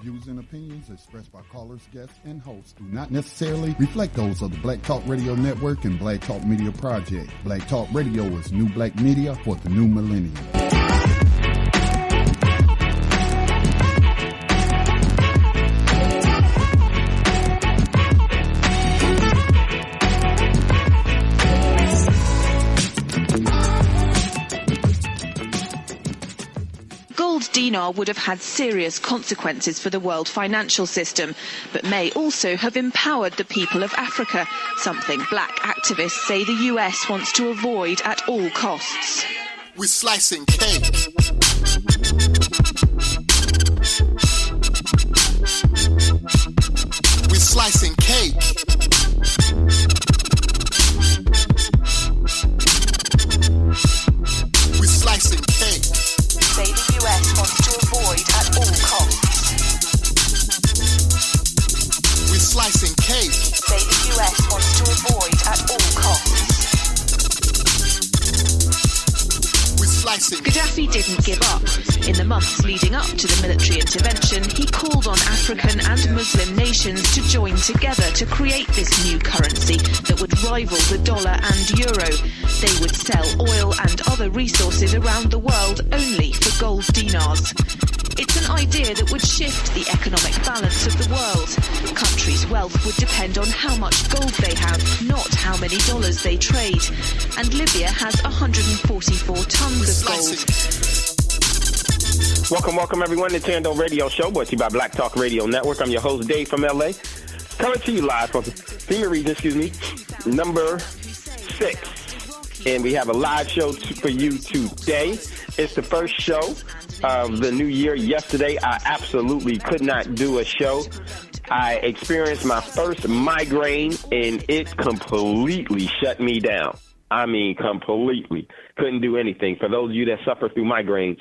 views and opinions expressed by callers, guests, and hosts do not necessarily reflect those of the Black Talk Radio Network and Black Talk Media Project. Black Talk Radio is new black media for the new millennium. Dinar would have had serious consequences for the world financial system, but may also have empowered the people of Africa, something black activists say the US wants to avoid at all costs. We're slicing cake. We're slicing cake. We're slicing cake. Say the US wants to avoid at all costs. We're slicing cake. Say the US wants to avoid at all costs. We're slicing. Gaddafi didn't give up. In the months leading up to the military intervention, he called on African and Muslim nations to join together to create this new currency that would rival the dollar and euro. They would sell oil and other resources around the world only for gold dinars. It's an idea that would shift the economic balance of the world. Countries' wealth would depend on how much gold they have, not how many dollars they trade. And Libya has 144 tons of gold. Welcome everyone to Thando Radio Show, brought to you by Black Talk Radio Network. I'm your host, Dave from LA. Coming to you live from FEMA region, number 6. And we have a live show for you today. It's the first show of the new year. Yesterday, I absolutely could not do a show. I experienced my first migraine, and it completely shut me down. I mean, completely. Couldn't do anything. For those of you that suffer through migraines,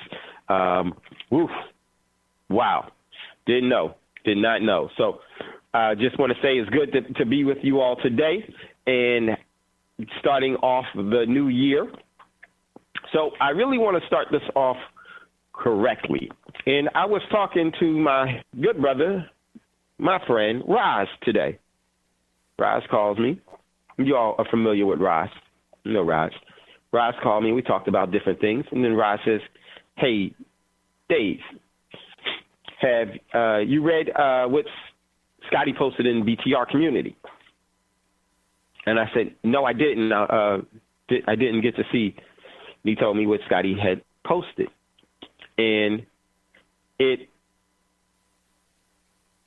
wow. Did not know. So just want to say it's good to be with you all today and starting off the new year. So I really want to start this off correctly. And I was talking to my good brother, my friend, Roz, today. Roz calls me. You all are familiar with Roz. You know Roz. Roz called me. We talked about different things. And then Roz says, hey, Dave, have you read what Scotty posted in BTR community? And I said, no, I didn't. I didn't get to see. He told me what Scotty had posted. And it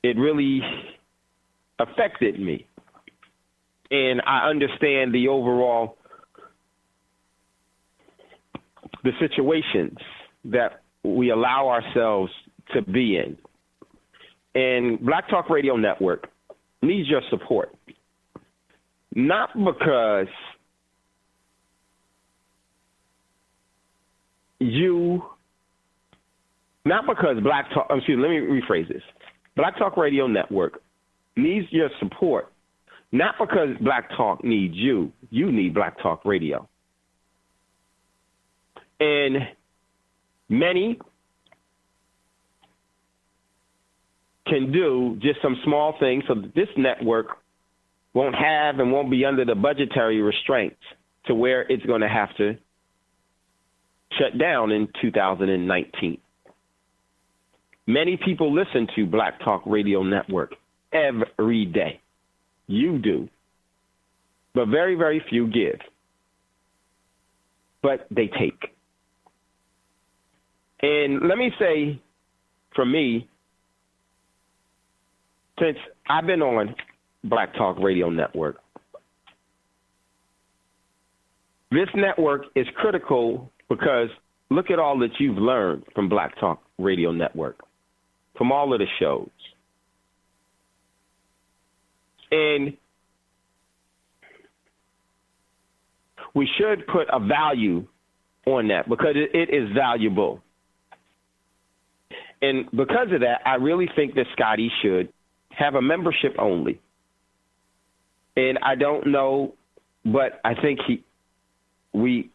really affected me. And I understand the overall, the situations that we allow ourselves to be in. And Black Talk Radio Network needs your support. Not because Black Talk, let me rephrase this. Black Talk Radio Network needs your support, not because Black Talk needs you. You need Black Talk Radio. And many can do just some small things so that this network won't have and won't be under the budgetary restraints to where it's going to have to shut down in 2019. Many people listen to Black Talk Radio Network every day. You do. But very, very few give. But they take. And let me say, for me, since I've been on Black Talk Radio Network, this network is critical because look at all that you've learned from Black Talk Radio Network, from all of the shows. And we should put a value on that because it is valuable. And because of that, I really think that Scotty should have a membership only. And I don't know, but I think we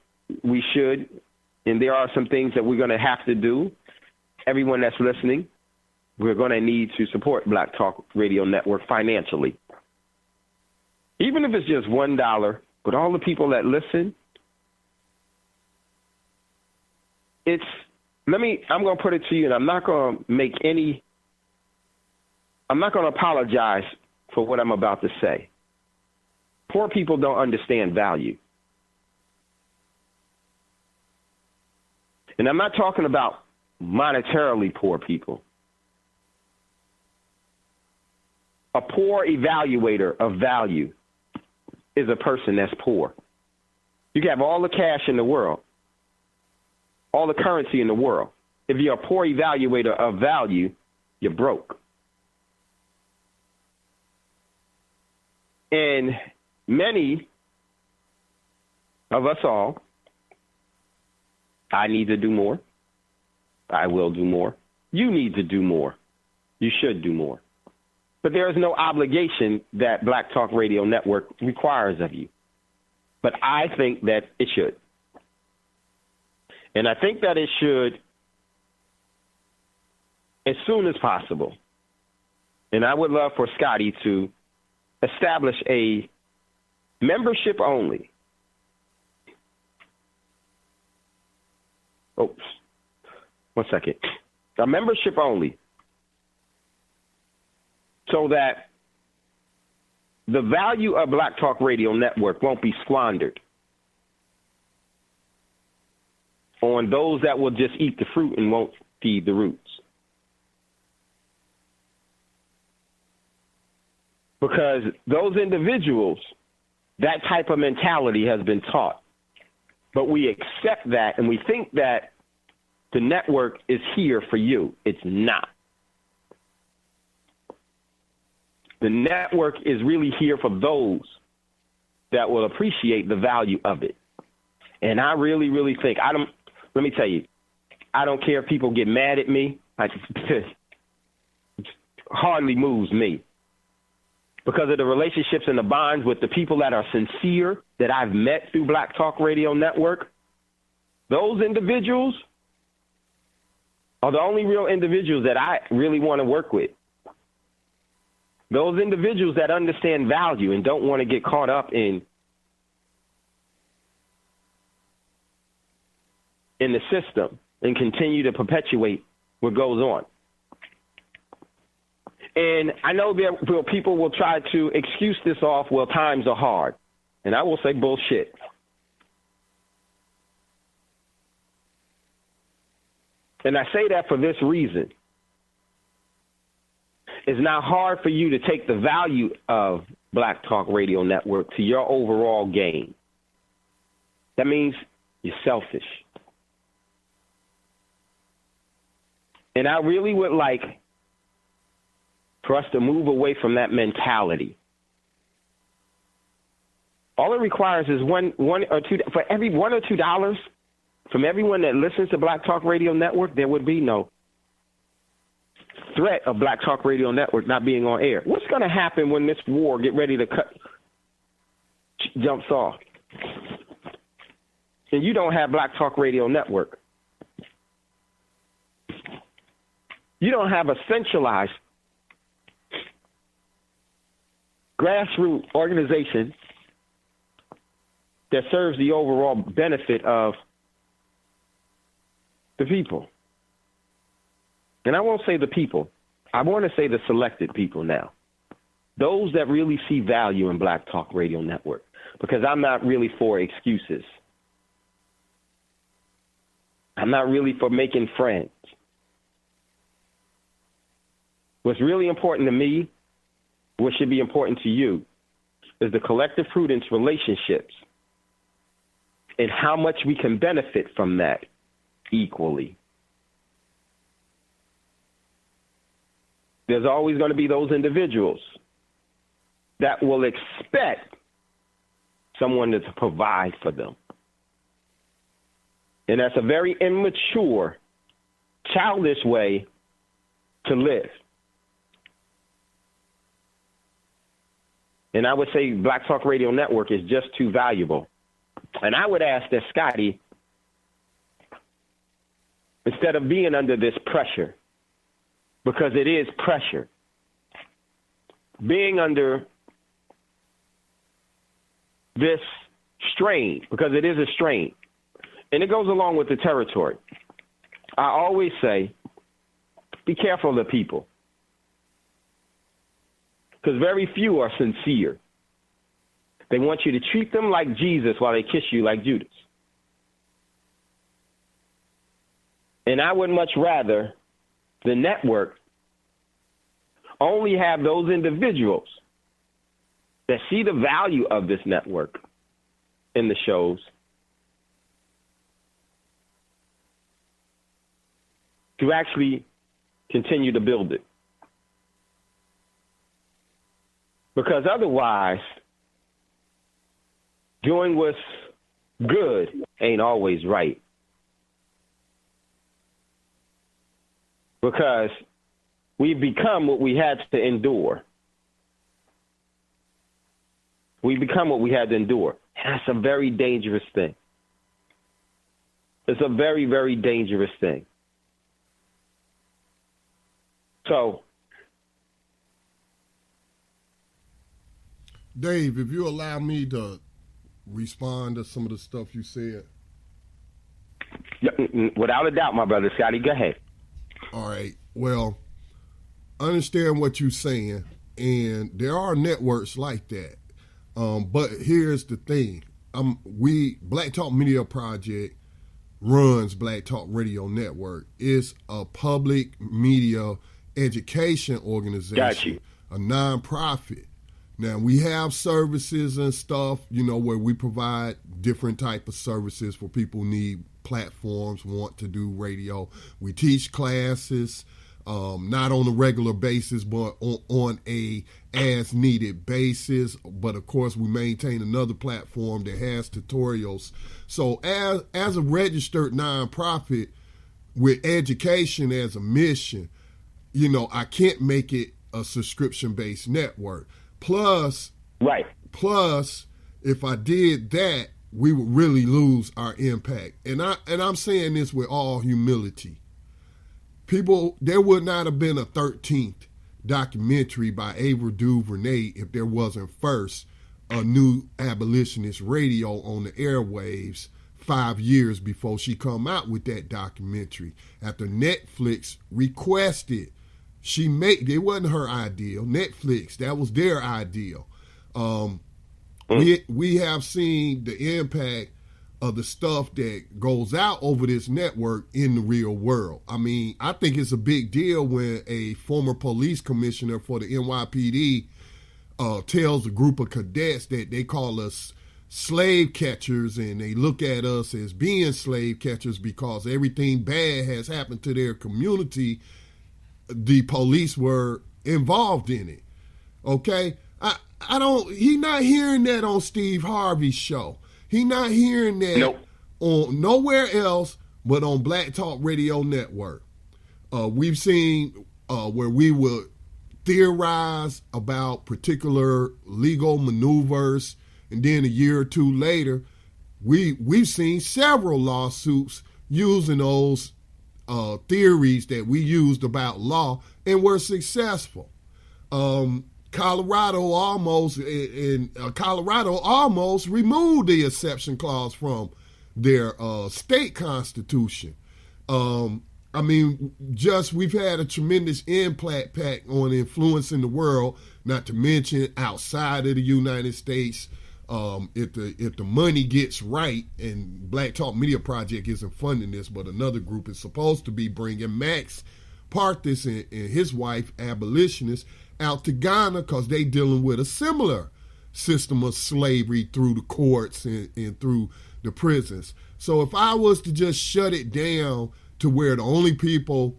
should, and there are some things that we're going to have to do, everyone that's listening, we're going to need to support Black Talk Radio Network financially. Even if it's just $1, but all the people that listen, I'm going to put it to you, and I'm not going to apologize for what I'm about to say. Poor people don't understand value. And I'm not talking about monetarily poor people. A poor evaluator of value is a person that's poor. You can have all the cash in the world, all the currency in the world. If you're a poor evaluator of value, you're broke. And many of us all, I need to do more. I will do more. You need to do more. You should do more. But there is no obligation that Black Talk Radio Network requires of you. But I think that it should. And I think that it should as soon as possible. And I would love for Scotty to establish a membership only. Oops. 1 second. A membership only. So that the value of Black Talk Radio Network won't be squandered on those that will just eat the fruit and won't feed the roots. Because those individuals, that type of mentality has been taught. But we accept that and we think that the network is here for you. It's not. The network is really here for those that will appreciate the value of it. And I really, really think, let me tell you, I don't care if people get mad at me. It hardly moves me. Because of the relationships and the bonds with the people that are sincere that I've met through Black Talk Radio Network, those individuals are the only real individuals that I really want to work with. Those individuals that understand value and don't want to get caught up in the system and continue to perpetuate what goes on. And I know that people will try to excuse this off, well, times are hard. And I will say bullshit. And I say that for this reason. It's not hard for you to take the value of Black Talk Radio Network to your overall gain. That means you're selfish. And I really would like for us to move away from that mentality. All it requires is one or two, for every $1 or $2 from everyone that listens to Black Talk Radio Network, there would be no threat of Black Talk Radio Network not being on air. What's going to happen when this war get ready to jumps off? And you don't have Black Talk Radio Network. You don't have a centralized grassroots organization that serves the overall benefit of the people. And I won't say the people. I want to say the selected people now. Those that really see value in Black Talk Radio Network. Because I'm not really for excuses. I'm not really for making friends. What's really important to me, what should be important to you, is the collective prudence relationships and how much we can benefit from that equally. There's always going to be those individuals that will expect someone to provide for them. And that's a very immature, childish way to live. And I would say Black Talk Radio Network is just too valuable. And I would ask that Scotty, instead of being under this pressure, because it is pressure. Being under this strain, because it is a strain, and it goes along with the territory. I always say, be careful of people, because very few are sincere. They want you to treat them like Jesus while they kiss you like Judas. And I would much rather the network only have those individuals that see the value of this network in the shows to actually continue to build it. Because otherwise, doing what's good ain't always right. Because we've become what we had to endure. We become what we had to endure. And that's a very dangerous thing. It's a very, very dangerous thing. So, Dave, if you allow me to respond to some of the stuff you said. Without a doubt, my brother Scotty, go ahead. All right. Well, I understand what you're saying, and there are networks like that. But here's the thing. Black Talk Media Project runs Black Talk Radio Network. It's a public media education organization, Got you. A nonprofit. Now, we have services and stuff, where we provide different type of services for people who need platforms, want to do radio. We teach classes, not on a regular basis, but on a as-needed basis. But, of course, we maintain another platform that has tutorials. So as a registered nonprofit with education as a mission, I can't make it a subscription-based network. Plus, if I did that, we would really lose our impact. And I'm saying this with all humility. There would not have been a 13th documentary by Ava DuVernay if there wasn't first a new abolitionist radio on the airwaves 5 years before she come out with that documentary. After Netflix requested, it wasn't her ideal. Netflix, that was their ideal. We have seen the impact of the stuff that goes out over this network in the real world. I mean, I think it's a big deal when a former police commissioner for the NYPD tells a group of cadets that they call us slave catchers, and they look at us as being slave catchers because everything bad has happened to their community. The police were involved in it. Okay? He not hearing that on Steve Harvey's show. He not hearing that on nowhere else but on Black Talk Radio Network. We've seen where we would theorize about particular legal maneuvers, and then a year or two later, we've seen several lawsuits using those theories that we used about law, and were successful. Colorado almost removed the exception clause from their state constitution. We've had a tremendous impact on influencing the world, not to mention outside of the United States. If the money gets right, and Black Talk Media Project isn't funding this, but another group is supposed to be bringing Max Parthis and his wife, abolitionists, out to Ghana because they dealing with a similar system of slavery through the courts and through the prisons. So if I was to just shut it down to where the only people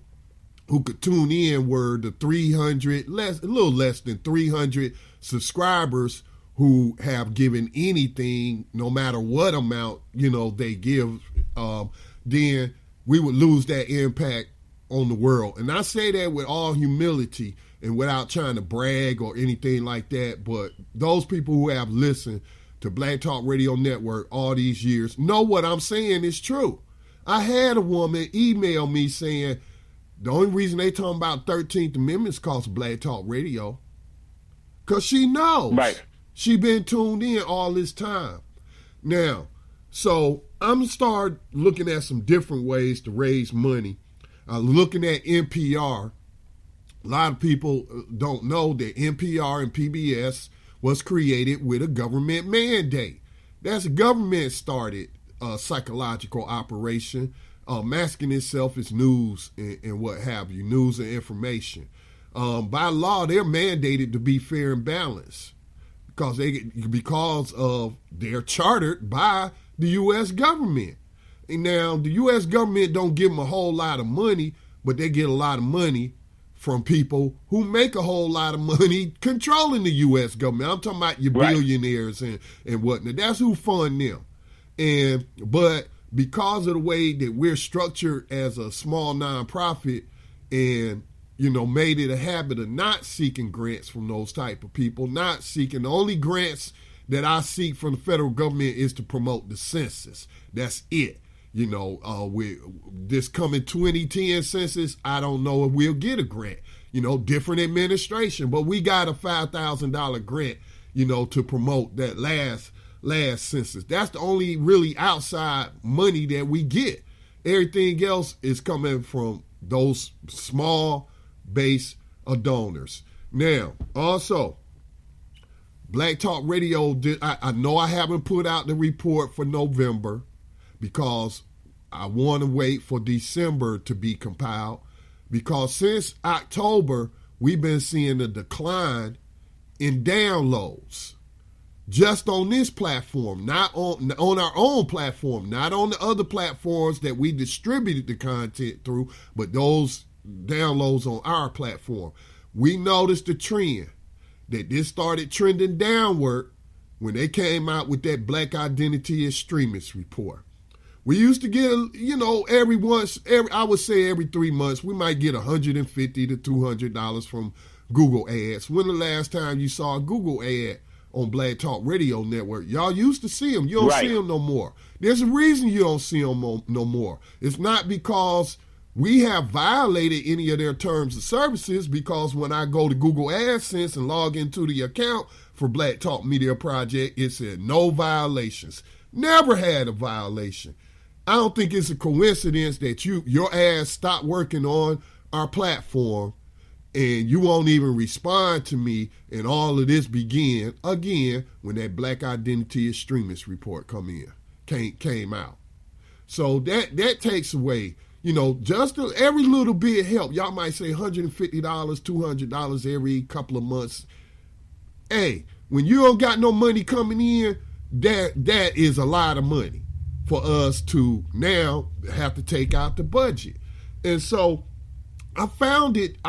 who could tune in were the a little less than 300 subscribers who have given anything, no matter what amount, they give, then we would lose that impact on the world. And I say that with all humility and without trying to brag or anything like that, but those people who have listened to Black Talk Radio Network all these years know what I'm saying is true. I had a woman email me saying, The only reason they talking about 13th Amendment is cause Black Talk Radio. Because she knows. Right. She been tuned in all this time. Now, so I'm going to start looking at some different ways to raise money. Looking at NPR. A lot of people don't know that NPR and PBS was created with a government mandate. That's a government-started psychological operation, masking itself as news and what have you, news and information. By law, they're mandated to be fair and balanced because they're chartered by the U.S. government. And now, the U.S. government don't give them a whole lot of money, but they get a lot of money from people who make a whole lot of money controlling the U.S. government. I'm talking about your billionaires and whatnot. That's who fund them. But because of the way that we're structured as a small nonprofit and, made it a habit of not seeking grants from those type of people, not seeking, the only grants that I seek from the federal government is to promote the census. That's it. With this coming 2010 census, I don't know if we'll get a grant. Different administration, but we got a $5,000 grant, to promote that last census. That's the only really outside money that we get. Everything else is coming from those small base of donors. Now, also, Black Talk Radio, I know I haven't put out the report for November because I want to wait for December to be compiled, because since October, we've been seeing a decline in downloads just on this platform, not on our own platform, not on the other platforms that we distributed the content through, but those downloads on our platform. We noticed the trend that this started trending downward when they came out with that Black Identity Extremist report. We used to get, every 3 months, we might get $150 to $200 from Google ads. When the last time you saw a Google ad on Black Talk Radio Network? Y'all used to see them. You don't see them no more. There's a reason you don't see them no more. It's not because we have violated any of their terms of services, because when I go to Google AdSense and log into the account for Black Talk Media Project, it said no violations. Never had a violation. I don't think it's a coincidence that your ads stopped working on our platform and you won't even respond to me, and all of this began again when that Black Identity Extremist report came out. So that takes away, just every little bit help. Y'all might say $150, $200 every couple of months. Hey, when you don't got no money coming in, that is a lot of money for us to now have to take out the budget. And so I found it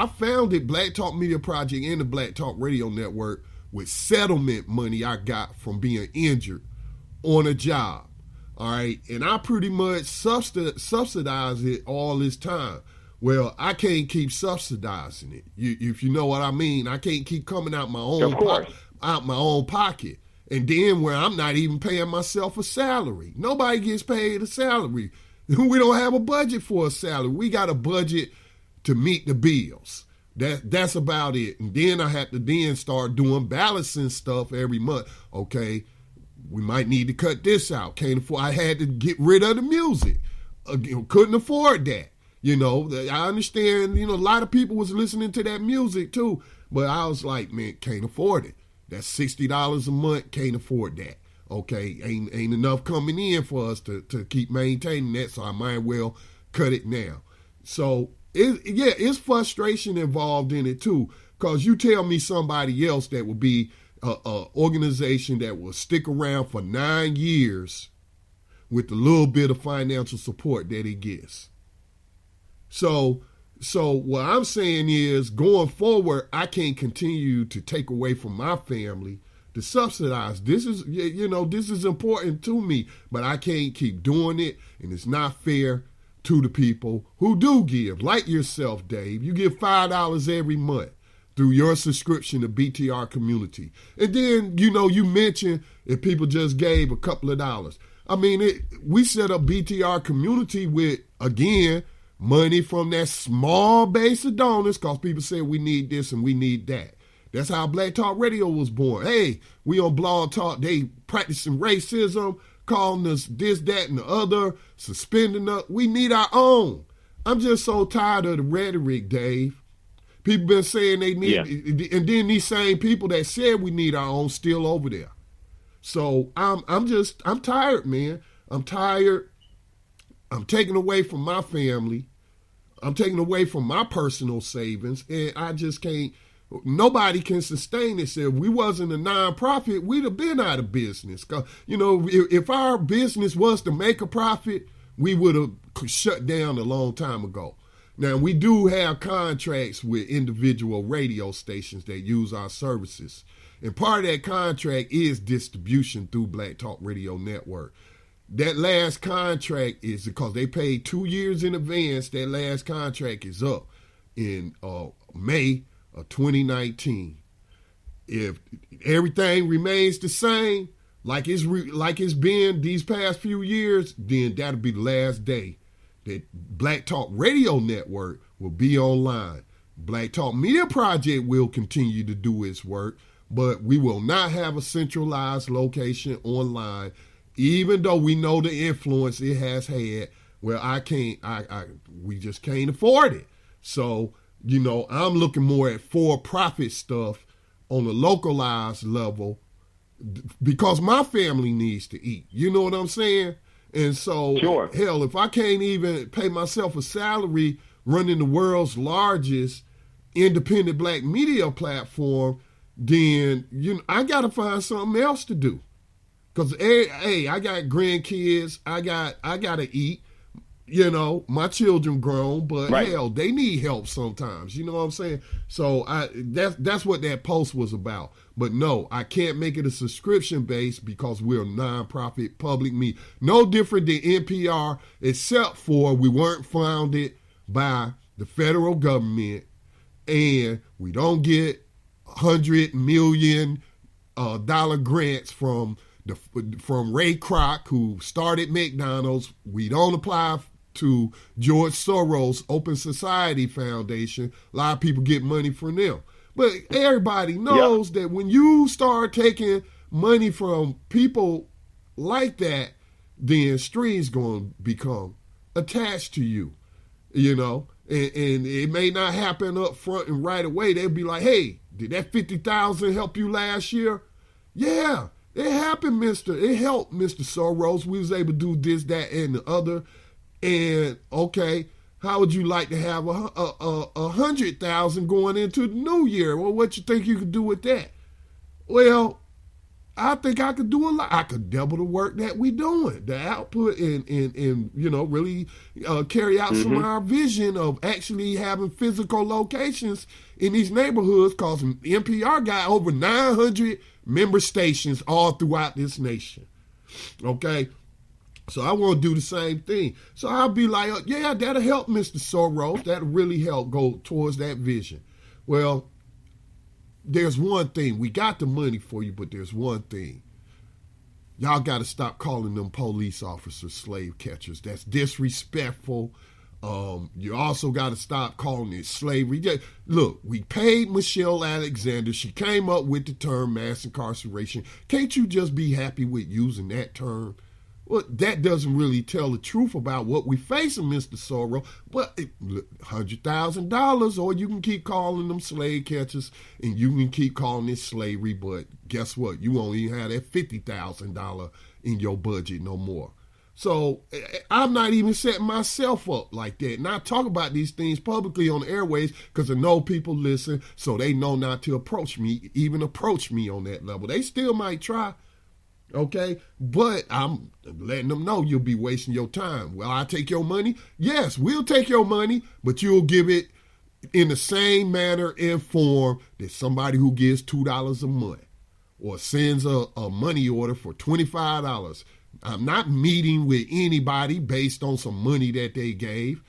Black Talk Media Project and the Black Talk Radio Network with settlement money I got from being injured on a job. All right. And I pretty much subsidize it all this time. Well, I can't keep subsidizing it. If you know what I mean. I can't keep coming out my own pocket. And then where I'm not even paying myself a salary. Nobody gets paid a salary. We don't have a budget for a salary. We got a budget to meet the bills. That's about it. And then I have to start doing balancing stuff every month. Okay, we might need to cut this out. Can't afford. I had to get rid of the music. Couldn't afford that. I understand. A lot of people was listening to that music too. But I was like, man, can't afford it. That's $60 a month. Can't afford that. Okay, ain't enough coming in for us to keep maintaining that. So I might well cut it now. So it's frustration involved in it too. Cause you tell me somebody else that would be a organization that will stick around for 9 years with the little bit of financial support that it gets. So what I'm saying is, going forward, I can't continue to take away from my family to subsidize. This is important to me, but I can't keep doing it, and it's not fair to the people who do give, like yourself, Dave. You give $5 every month through your subscription to BTR Community. And then, you mentioned if people just gave a couple of dollars. I mean, we set up BTR Community with, again, money from that small base of donors, because people say we need this and we need that. That's how Black Talk Radio was born. Hey, we on Blog Talk, they practicing racism, calling us this, that, and the other, suspending us. We need our own. I'm just so tired of the rhetoric, Dave. People been saying they need, and then these same people that said we need our own still over there. So I'm tired, man. I'm tired. I'm taking away from my family. I'm taking away from my personal savings, and I just can't. Nobody can sustain it. If we wasn't a nonprofit, we'd have been out of business. 'Cause, if our business was to make a profit, we would have shut down a long time ago. Now, we do have contracts with individual radio stations that use our services. And part of that contract is distribution through Black Talk Radio Network. That last contract is because they paid 2 years in advance. That last contract is up in May of 2019. If everything remains the same, like it's been these past few years, then that'll be the last day that Black Talk Radio Network will be online. Black Talk Media Project will continue to do its work, but we will not have a centralized location online, even though we know the influence it has had. Well, we just can't afford it. So, I'm looking more at for-profit stuff on a localized level because my family needs to eat. You know what I'm saying? And so, sure. Hell, if I can't even pay myself a salary running the world's largest independent black media platform, then I got to find something else to do. Because, hey, I got grandkids. I got to eat. My children grown, but right. Hell, they need help sometimes. You know what I'm saying? So that's what that post was about. But no, I can't make it a subscription base because we're a nonprofit public media. No different than NPR, except for we weren't founded by the federal government, and we don't get $100 million grants from Ray Kroc, who started McDonald's. We don't apply to George Soros' Open Society Foundation. A lot of people get money from them. But everybody knows that when you start taking money from people like that, then strings going to become attached to you, and it may not happen up front and right away. They'll be like, hey, did that $50,000 help you last year? Yeah. It happened, It helped Mr. Soros. We was able to do this, that, and the other. And, okay, how would you like to have 100,000 going into the new year? Well, what you think you could do with that? Well, I think I could do a lot. I could double the work that we doing, the output, and really carry out some of our vision of actually having physical locations in these neighborhoods, because NPR got over 900 member stations all throughout this nation. Okay? So I want to do the same thing. So I'll be like, yeah, that'll help Mr. Soros. That'll really help go towards that vision. Well, there's one thing. We got the money for you, but there's one thing. Y'all got to stop calling them police officers slave catchers. That's disrespectful. You also got to stop calling it slavery. Look, we paid Michelle Alexander. She came up with the term mass incarceration. Can't you just be happy with using that term? Well, that doesn't really tell the truth about what we facing, Mr. Soros. But $100,000, or you can keep calling them slave catchers, and you can keep calling it slavery. But guess what? You won't even have that $50,000 in your budget no more. So I'm not even setting myself up like that. And I talk about these things publicly on the airways because I know people listen, so they know not to approach me on that level. They still might try. Okay, but I'm letting them know you'll be wasting your time. Well, I take your money? Yes, we'll take your money, but you'll give it in the same manner and form that somebody who gives $2 a month or sends a money order for $25. I'm not meeting with anybody based on some money that they gave,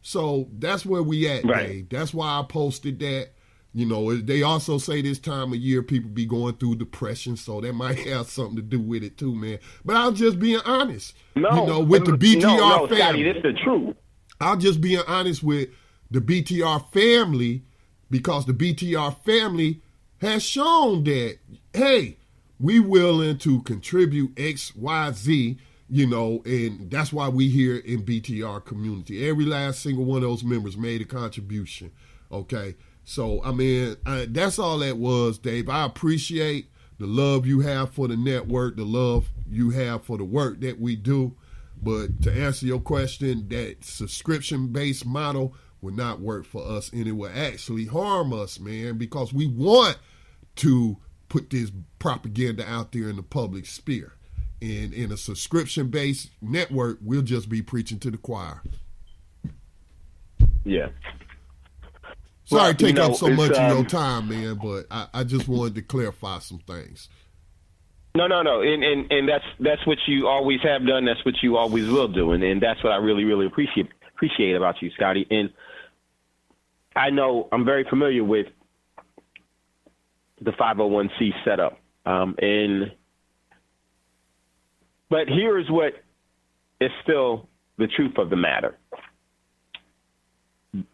So that's where we at, right. Dave. That's why I posted that. They also say this time of year people be going through depression, so that might have something to do with it too, man. But I'm just being honest. No, with the BTR family. Scotty, this is the truth. I'll just be honest with the BTR family, because the BTR family has shown that, hey, we willing to contribute X, Y, Z, you know, and that's why we here in BTR community. Every last single one of those members made a contribution, okay? So, I mean, that's all that was, Dave. I appreciate the love you have for the network, the love you have for the work that we do. But to answer your question, that subscription-based model will not work for us, and it will actually harm us, man, because we want to put this propaganda out there in the public sphere. And in a subscription-based network, we'll just be preaching to the choir. Yeah. Sorry to take up so much of your time, man, but I just wanted to clarify some things. No, and that's what you always have done. That's what you always will do, and that's what I really, really appreciate about you, Scotty. And I know I'm very familiar with the 501c setup, but here's what is still the truth of the matter.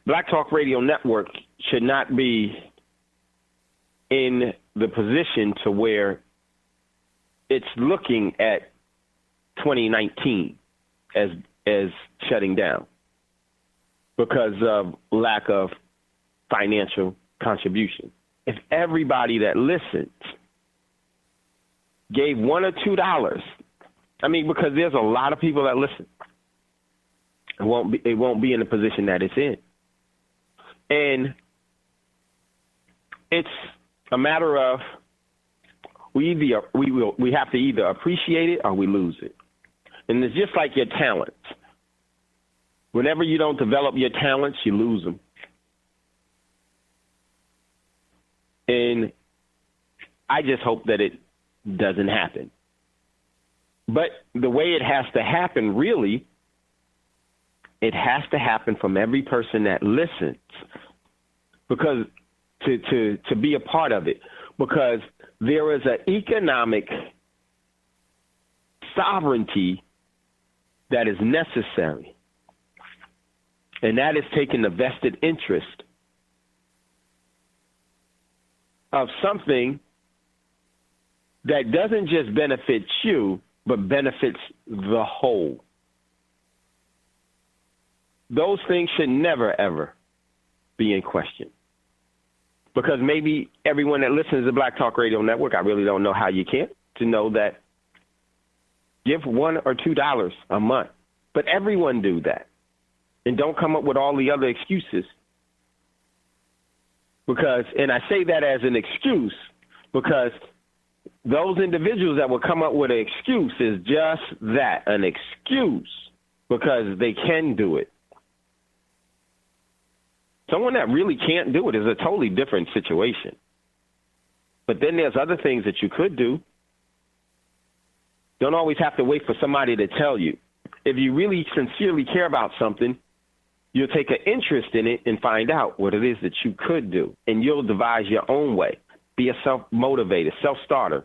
Black Talk Radio Network should not be in the position to where it's looking at 2019 as shutting down because of lack of financial contribution. If everybody that listens gave $1 or $2, I mean, because there's a lot of people that listen, it won't be in the position that it's in. And it's a matter of we have to either appreciate it or we lose it. And it's just like your talents. Whenever you don't develop your talents, you lose them. And I just hope that it doesn't happen. But the way it has to happen, really, it has to happen from every person that listens, because to be a part of it, because there is an economic sovereignty that is necessary, and that is taking the vested interest of something that doesn't just benefit you, but benefits the whole. Those things should never, ever be in question. Because maybe everyone that listens to Black Talk Radio Network, I really don't know how you can, to know that give $1 or $2 a month. But everyone do that. And don't come up with all the other excuses. Because, and I say that as an excuse, because those individuals that will come up with an excuse is just that, an excuse, because they can do it. Someone that really can't do it is a totally different situation. But then there's other things that you could do. Don't always have to wait for somebody to tell you. If you really sincerely care about something, you'll take an interest in it and find out what it is that you could do. And you'll devise your own way. Be a self-motivated, self-starter,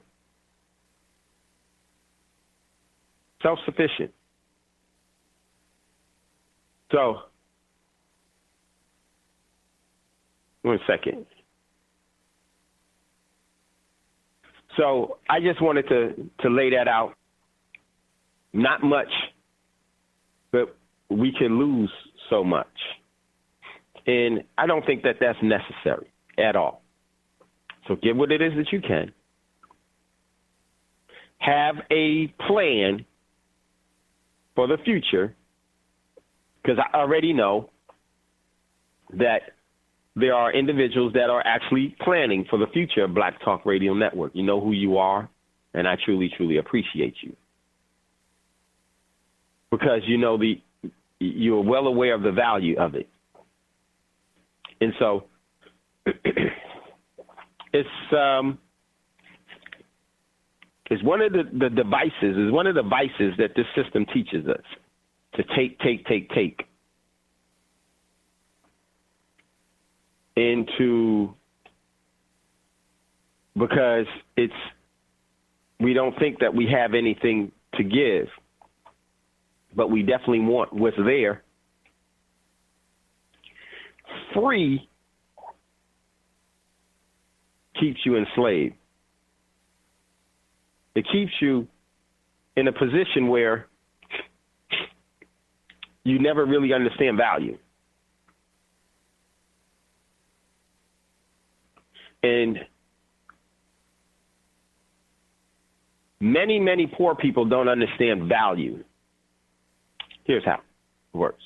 self-sufficient. So, 1 second. So I just wanted to lay that out. Not much, but we can lose so much. And I don't think that that's necessary at all. So get what it is that you can. Have a plan for the future, because I already know that there are individuals that are actually planning for the future of Black Talk Radio Network. You know who you are, and I truly, truly appreciate you. Because you know you're well aware of the value of it. And so it's one of the devices, is one of the vices that this system teaches us, to take. Because we don't think that we have anything to give, but we definitely want what's there. free keeps you enslaved. It keeps you in a position where you never really understand value. And many, many poor people don't understand value. Here's how it works.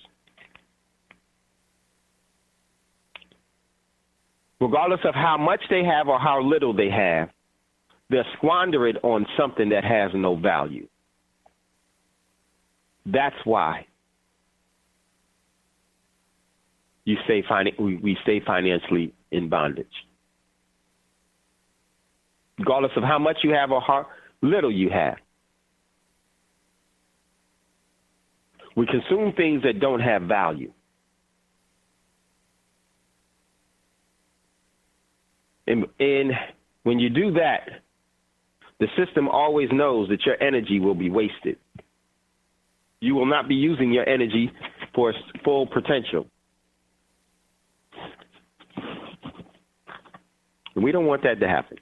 Regardless of how much they have or how little they have, they'll squander it on something that has no value. That's why we stay financially in bondage. Regardless of how much you have or how little you have. We consume things that don't have value. And when you do that, the system always knows that your energy will be wasted. You will not be using your energy for its full potential. And we don't want that to happen.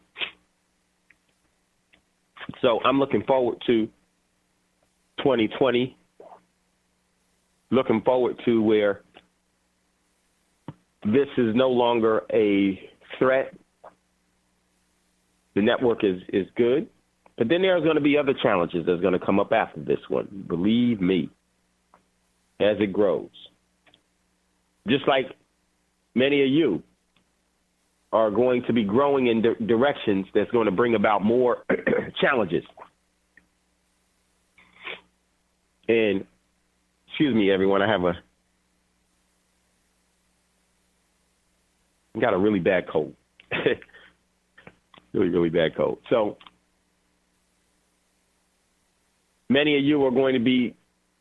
So I'm looking forward to 2020, looking forward to where this is no longer a threat. The network is good, but then there's going to be other challenges that's going to come up after this one. Believe me, as it grows. Just like many of you are going to be growing in directions that's going to bring about more challenges. And, excuse me, everyone, I got a really bad cold. Really, really bad cold. So many of you are going to be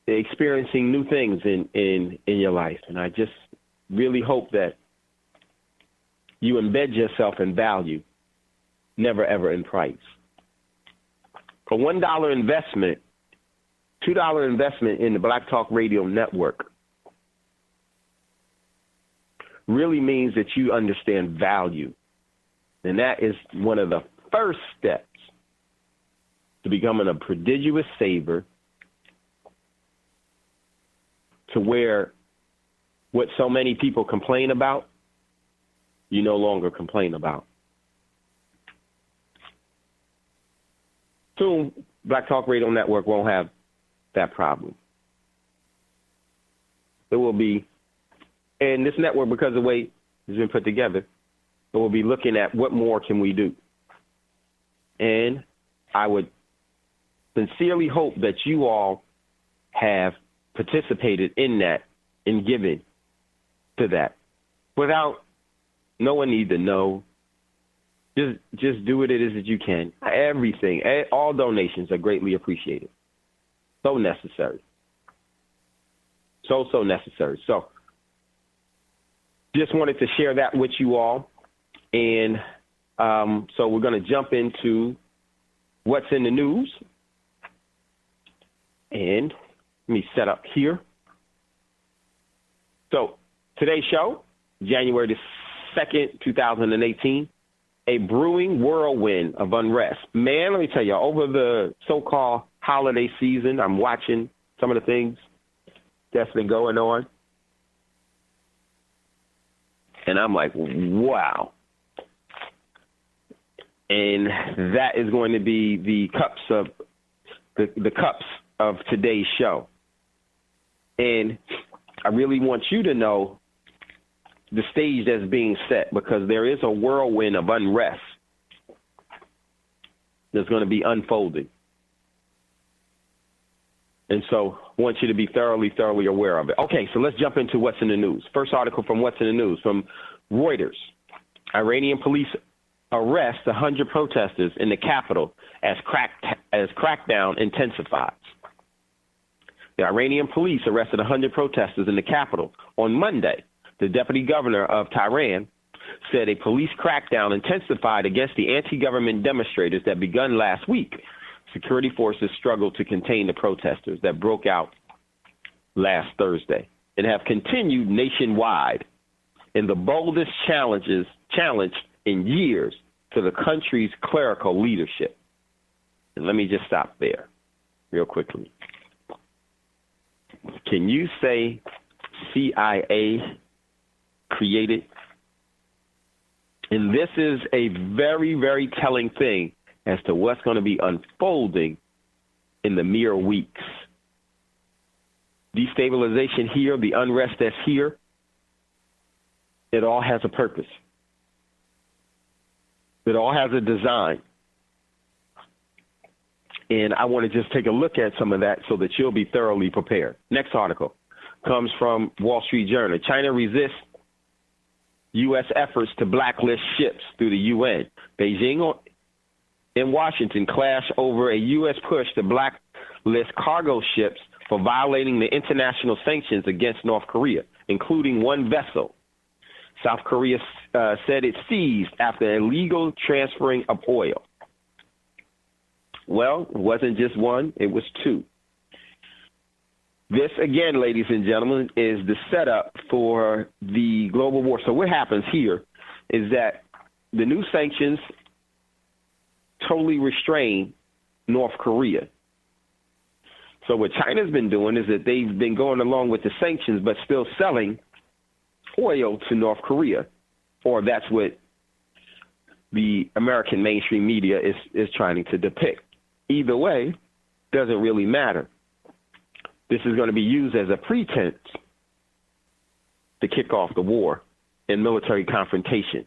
experiencing new things in your life. And I just really hope that you embed yourself in value, never, ever in price. A $1 investment, $2 investment in the Black Talk Radio Network really means that you understand value. And that is one of the first steps to becoming a prodigious saver, to where what so many people complain about, you no longer complain about. Soon, Black Talk Radio Network won't have that problem. It will be, and this network, because of the way it's been put together, it will be looking at what more can we do. And I would sincerely hope that you all have participated in that, in giving to that, without no one need to know. Just do what it is that you can. Everything, all donations are greatly appreciated. So necessary. So necessary. So just wanted to share that with you all. And so we're going to jump into what's in the news. And let me set up here. So today's show, January the 2nd, 2018, a brewing whirlwind of unrest. Man, let me tell you, over the so-called holiday season, I'm watching some of the things that's been going on. And I'm like, wow. And that is going to be the cups of today's show. And I really want you to know the stage that's being set, because there is a whirlwind of unrest that's going to be unfolding. And so I want you to be thoroughly aware of it. Okay, so let's jump into what's in the news. First article from what's in the news, from Reuters. Iranian police arrest 100 protesters in the capital as crackdown intensifies. The Iranian police arrested 100 protesters in the capital on Monday. The deputy governor of Tehran said a police crackdown intensified against the anti-government demonstrators that begun last week. Security forces struggled to contain the protesters that broke out last Thursday and have continued nationwide in the boldest challenge in years to the country's clerical leadership. And let me just stop there real quickly. Can you say CIA created? And this is a very, very telling thing as to what's going to be unfolding in the mere weeks. Destabilization here, the unrest that's here, it all has a purpose. It all has a design. And I want to just take a look at some of that so that you'll be thoroughly prepared. Next article comes from Wall Street Journal. China resists U.S. efforts to blacklist ships through the UN. Beijing and Washington clash over a U.S. push to blacklist cargo ships for violating the international sanctions against North Korea, including one vessel. South Korea said it seized after illegal transferring of oil. Well, it wasn't just one, it was two. This, again, ladies and gentlemen, is the setup for the global war. So what happens here is that the new sanctions totally restrain North Korea. So what China's been doing is that they've been going along with the sanctions but still selling oil to North Korea, or that's what the American mainstream media is trying to depict. Either way, doesn't really matter. This is going to be used as a pretense to kick off the war and military confrontation.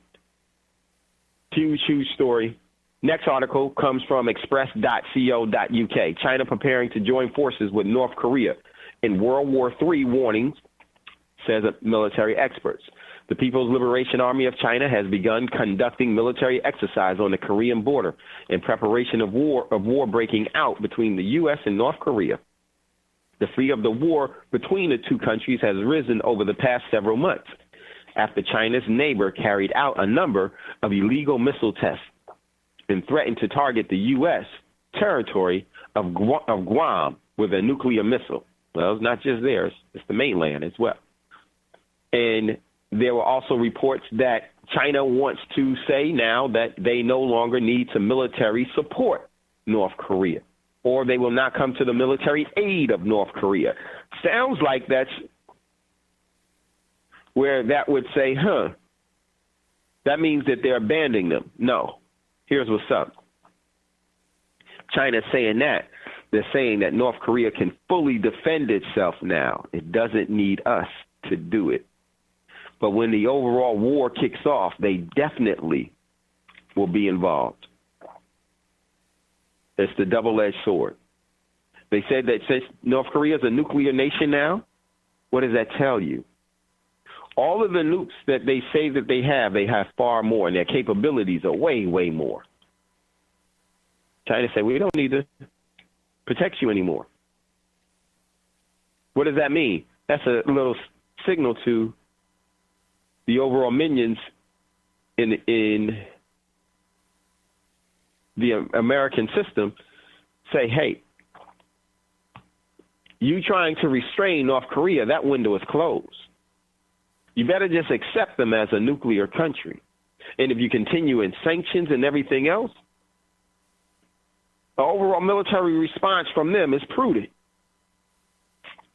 Huge, huge story. Next article comes from express.co.uk. China preparing to join forces with North Korea in World War III warnings, says military experts. The People's Liberation Army of China has begun conducting military exercise on the Korean border in preparation of war breaking out between the U.S. and North Korea. The fear of the war between the two countries has risen over the past several months after China's neighbor carried out a number of illegal missile tests and threatened to target the U.S. territory of Guam with a nuclear missile. Well, it's not just theirs, it's the mainland as well. And there were also reports that China wants to say now that they no longer need to military support North Korea, or they will not come to the military aid of North Korea. Sounds like that's where that would say, that means that they're abandoning them. No. Here's what's up. China's saying that. They're saying that North Korea can fully defend itself now. It doesn't need us to do it. But when the overall war kicks off, they definitely will be involved. It's the double-edged sword. They said that since North Korea is a nuclear nation now, what does that tell you? All of the nukes that they say that they have far more, and their capabilities are way, way more. China said, we don't need to protect you anymore. What does that mean? That's a little signal to the overall minions in the American system. Say, hey, you trying to restrain North Korea, that window is closed. You better just accept them as a nuclear country. And if you continue in sanctions and everything else, the overall military response from them is prudent.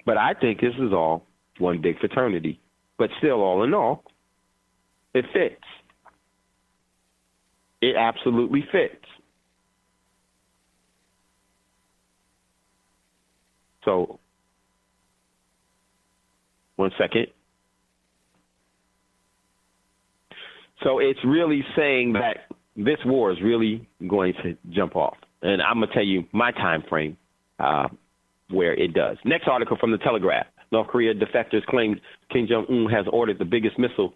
But I think this is all one big fraternity. But still, all in all, it fits. It absolutely fits. So, one second. So it's really saying that this war is really going to jump off. And I'm going to tell you my time frame where it does. Next article from The Telegraph. North Korea defectors claim Kim Jong-un has ordered the biggest missile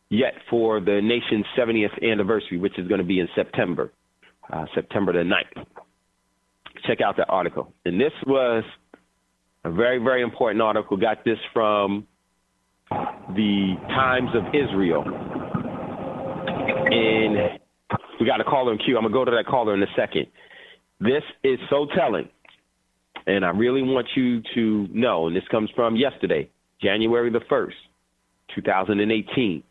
yet for the nation's 70th anniversary, which is going to be in September the 9th. Check out the article. And this was a very, very important article. Got this from the Times of Israel. And we got a caller in queue. I'm going to go to that caller in a second. This is so telling. And I really want you to know, and this comes from yesterday, January the 1st. 2018.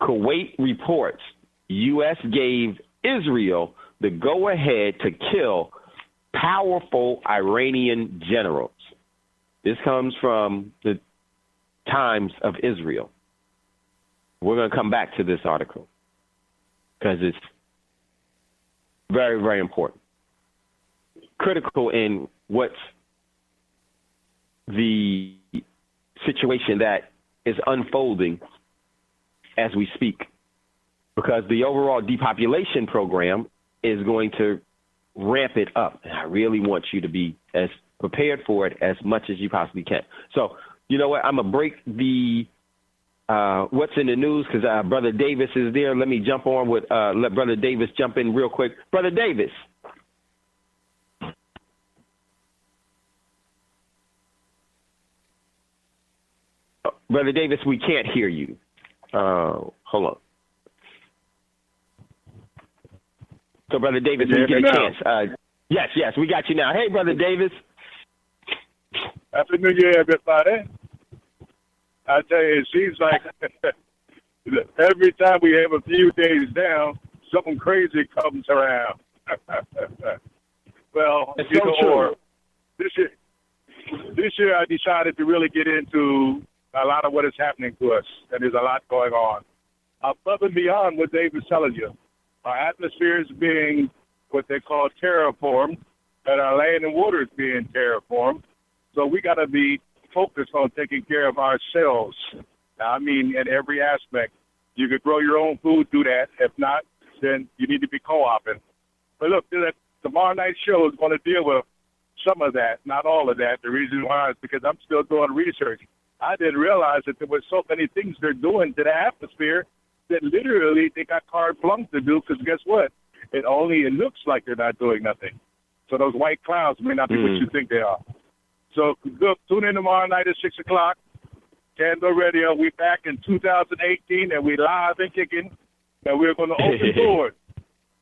Kuwait reports U.S. gave Israel the go-ahead to kill powerful Iranian generals. This comes from the Times of Israel. We're going to come back to this article because it's very, very important. Critical in what's the situation that is unfolding as we speak, because the overall depopulation program is going to ramp it up. And I really want you to be as prepared for it as much as you possibly can. So, you know what? I'm going to break the what's in the news because Brother Davis is there. Let me jump on with let Brother Davis jump in real quick. Brother Davis. Brother Davis, we can't hear you. Hold on. So, Brother Davis, we get a chance. Yes, we got you now. Hey, Brother Davis. Happy New Year, everybody. I tell you, it seems like every time we have a few days down, something crazy comes around. Well, it's so true. This year I decided to really get into a lot of what is happening to us, and there's a lot going on. Above and beyond what Dave was telling you, our atmosphere is being what they call terraformed, and our land and water is being terraformed. So we got to be focused on taking care of ourselves. Now, I mean, in every aspect. You could grow your own food, do that. If not, then you need to be co-oping. But look, tomorrow night's show is going to deal with some of that, not all of that. The reason why is because I'm still doing research. I didn't realize that there were so many things they're doing to the atmosphere that literally they got carte blanche to do, because guess what? It looks like they're not doing nothing. So those white clouds may not be what you think they are. So look, tune in tomorrow night at 6 o'clock. Thando Radio. We're back in 2018, and we're live and kicking. And we're going to open doors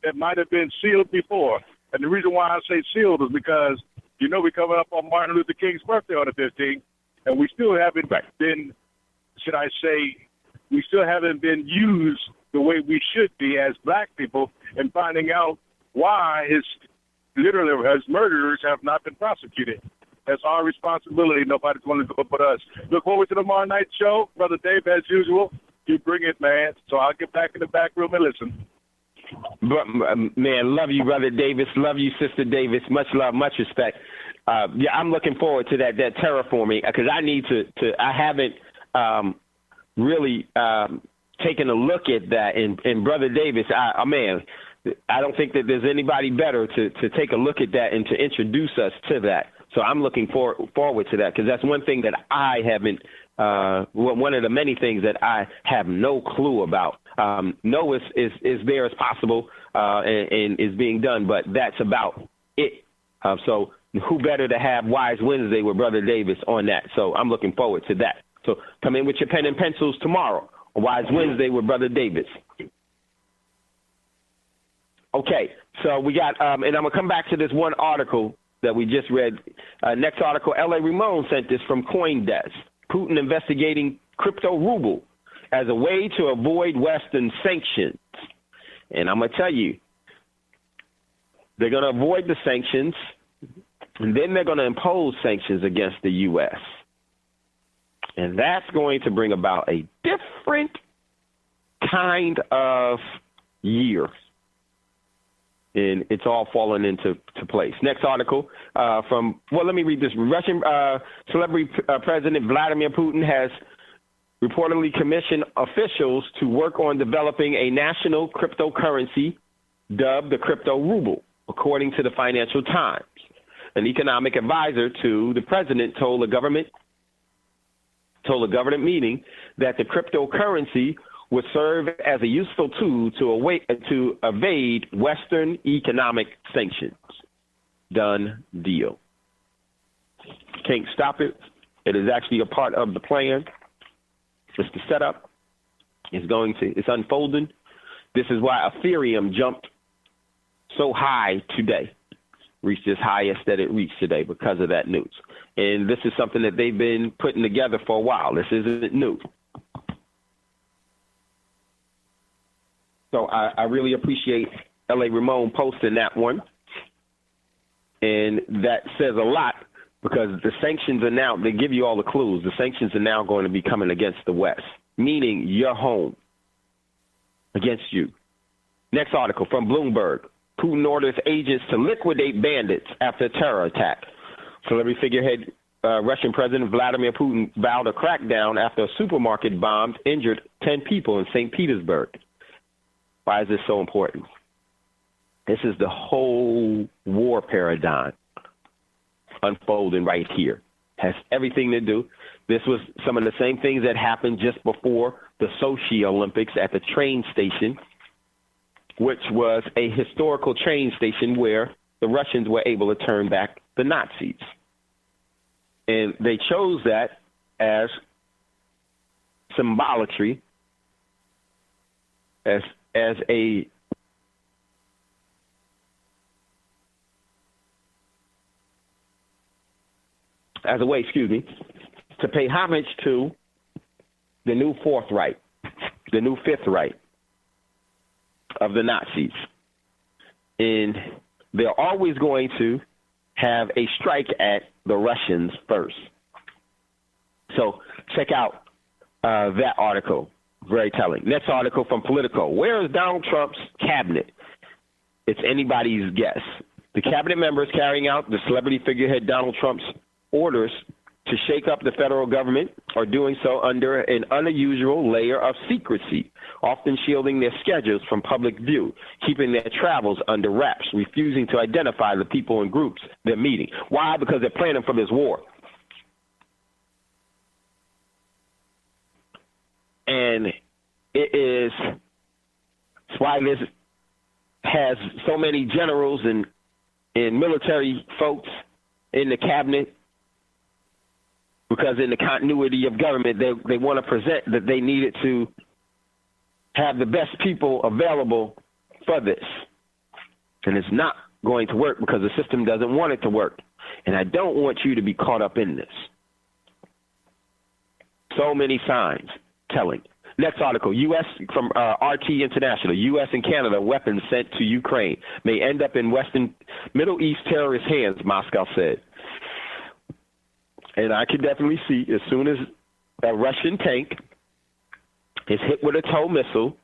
that might have been sealed before. And the reason why I say sealed is because, you know, we're coming up on Martin Luther King's birthday on the 15th, and we still haven't been, we still haven't been used the way we should be as black people in finding out why his murderers have not been prosecuted. That's our responsibility. Nobody's going to do it but us. Look forward to tomorrow night's show. Brother Dave, as usual, you bring it, man. So I'll get back in the back room and listen. Man, love you, Brother Davis. Love you, Sister Davis. Much love, much respect. Yeah, I'm looking forward to that terraforming, because I need to I haven't really taken a look at that. And Brother Davis, man, I don't think that there's anybody better to take a look at that and to introduce us to that. So I'm looking forward to that, because that's one thing that I haven't, one of the many things that I have no clue about. No is there as possible and is being done, but that's about it. So who better to have Wise Wednesday with Brother Davis on that? So I'm looking forward to that. So come in with your pen and pencils tomorrow, Wise Wednesday with Brother Davis. Okay, so we got, and I'm going to come back to this one article that we just read. Next article, L.A. Ramon sent this from CoinDesk. Putin investigating crypto ruble as a way to avoid Western sanctions. And I'm going to tell you, they're going to avoid the sanctions, and then they're going to impose sanctions against the U.S. And that's going to bring about a different kind of year. And it's all fallen into place. Next article let me read this. Russian celebrity President Vladimir Putin has reportedly commissioned officials to work on developing a national cryptocurrency dubbed the crypto ruble, according to the Financial Times. An economic advisor to the president told a government meeting that the cryptocurrency would serve as a useful tool to evade Western economic sanctions. Done deal. Can't stop it. It is actually a part of the plan. It's the setup. It's unfolding. This is why Ethereum jumped so high today, reached its highest that it reached today because of that news. And this is something that they've been putting together for a while. This isn't new. So I really appreciate L.A. Ramon posting that one. And that says a lot because the sanctions are now, they give you all the clues. The sanctions are now going to be coming against the West, meaning your home against you. Next article from Bloomberg. Putin orders agents to liquidate bandits after a terror attack. Celebrity figurehead Russian President Vladimir Putin vowed a crackdown after a supermarket bombed injured 10 people in St. Petersburg. Why is this so important? This is the whole war paradigm unfolding right here. Has everything to do. This was some of the same things that happened just before the Sochi Olympics at the train station, which was a historical train station where the Russians were able to turn back the Nazis. And they chose that as symbolatry, as a way, to pay homage to the new Fourth Reich, the new Fifth Reich of the Nazis. And they're always going to have a strike at the Russians first. So check out that article. Very telling. Next article from Politico. Where is Donald Trump's cabinet? It's anybody's guess. The cabinet members carrying out the celebrity figurehead Donald Trump's orders to shake up the federal government are doing so under an unusual layer of secrecy, often shielding their schedules from public view, keeping their travels under wraps, refusing to identify the people and groups they're meeting. Why? Because they're planning for this war. And it's why this has so many generals and military folks in the cabinet, because in the continuity of government, they want to present that they needed to have the best people available for this. And it's not going to work because the system doesn't want it to work. And I don't want you to be caught up in this. So many signs telling. Next article, U.S. from RT International. U.S. and Canada weapons sent to Ukraine may end up in Middle East terrorist hands, Moscow said. And I can definitely see as soon as a Russian tank is hit with a TOW missile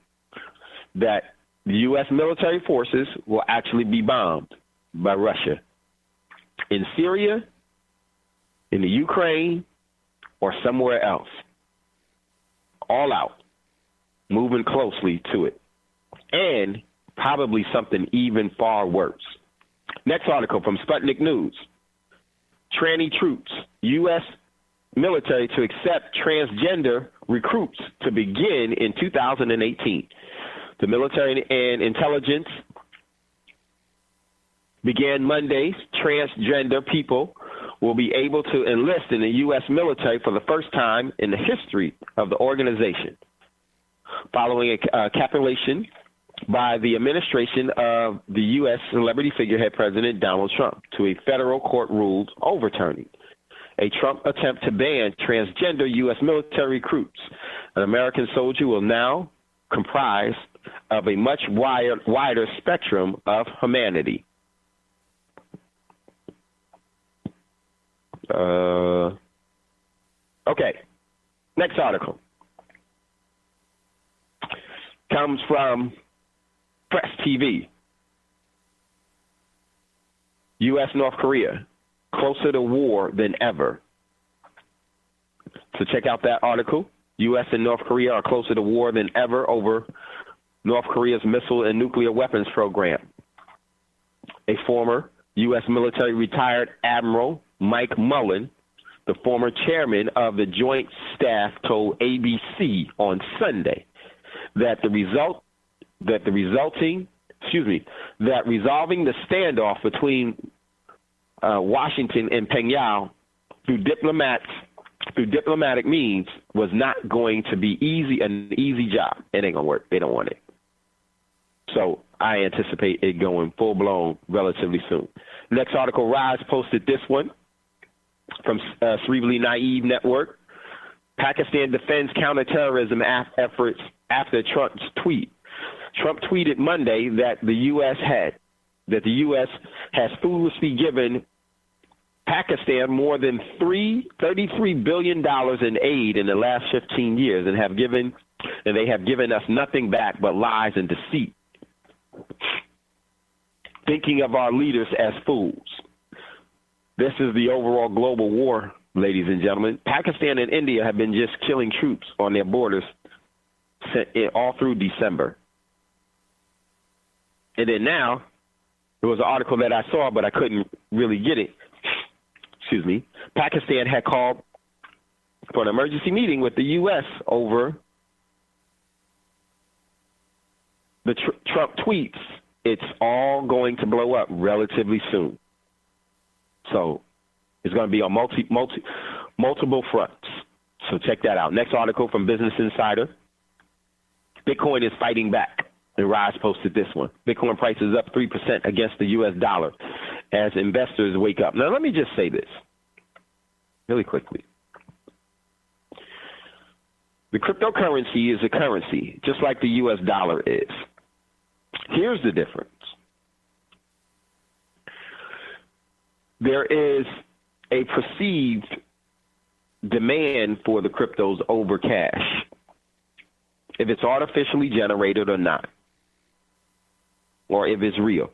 that the U.S. military forces will actually be bombed by Russia in Syria, in the Ukraine, or somewhere else. All out, moving closely to it. And probably something even far worse. Next article from Sputnik News. Tranny troops, U.S. military to accept transgender recruits to begin in 2018. The military and intelligence began Monday. Transgender people will be able to enlist in the U.S. military for the first time in the history of the organization, following a capitulation by the administration of the U.S. celebrity figurehead President Donald Trump to a federal court ruled overturning a Trump attempt to ban transgender U.S. military recruits. An American soldier will now comprise of a much wider spectrum of humanity. Okay, next article comes from Press TV. U.S. North Korea, closer to war than ever. So check out that article. U.S. and North Korea are closer to war than ever over North Korea's missile and nuclear weapons program. A former U.S. military retired Admiral Mike Mullen, the former chairman of the Joint Staff, told ABC on Sunday that resolving the standoff between Washington and Pyongyang through diplomatic means was not going to be an easy job. It ain't gonna work. They don't want it. So I anticipate it going full blown relatively soon. Next article, Rise posted this one from Cerebrally Naive Network. Pakistan defends counterterrorism efforts after Trump's tweet. Trump tweeted Monday that the U.S. has foolishly given Pakistan more than $33 billion in aid in the last 15 years and they have given us nothing back but lies and deceit, thinking of our leaders as fools. This is the overall global war, ladies and gentlemen. Pakistan and India have been just killing troops on their borders all through December. And then now, there was an article that I saw, but I couldn't really get it. Excuse me. Pakistan had called for an emergency meeting with the U.S. over the Trump tweets. It's all going to blow up relatively soon. So it's going to be on multiple fronts. So check that out. Next article from Business Insider. Bitcoin is fighting back. And Rise posted this one. Bitcoin price is up 3% against the U.S. dollar as investors wake up. Now, let me just say this really quickly. The cryptocurrency is a currency, just like the U.S. dollar is. Here's the difference. There is a perceived demand for the cryptos over cash, if it's artificially generated or not, or if it's real.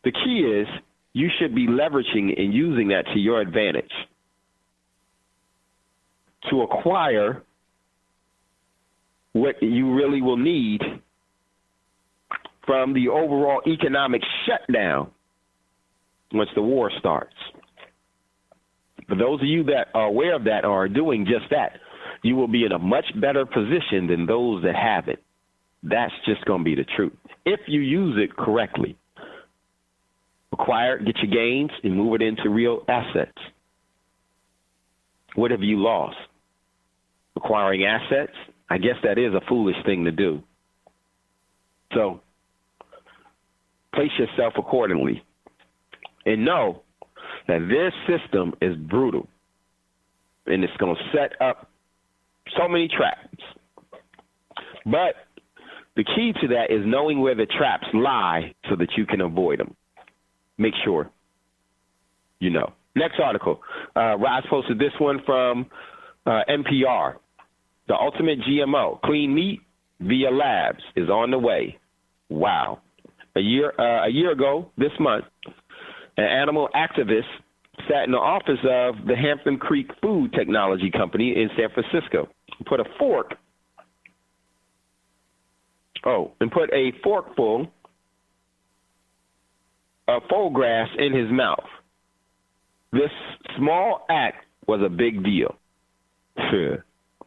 The key is you should be leveraging and using that to your advantage to acquire what you really will need from the overall economic shutdown once the war starts. For those of you that are aware of that or are doing just that, you will be in a much better position than those that haven't. That's just going to be the truth. If you use it correctly, acquire it, get your gains, and move it into real assets. What have you lost? Acquiring assets? I guess that is a foolish thing to do. So place yourself accordingly. And know that this system is brutal. And it's going to set up so many traps. But the key to that is knowing where the traps lie so that you can avoid them. Make sure you know. Next article. Rise posted this one from NPR. The ultimate GMO, clean meat via labs, is on the way. Wow. A year ago this month, an animal activist sat in the office of the Hampton Creek Food Technology Company in San Francisco, put a forkful of full grass in his mouth. This small act was a big deal.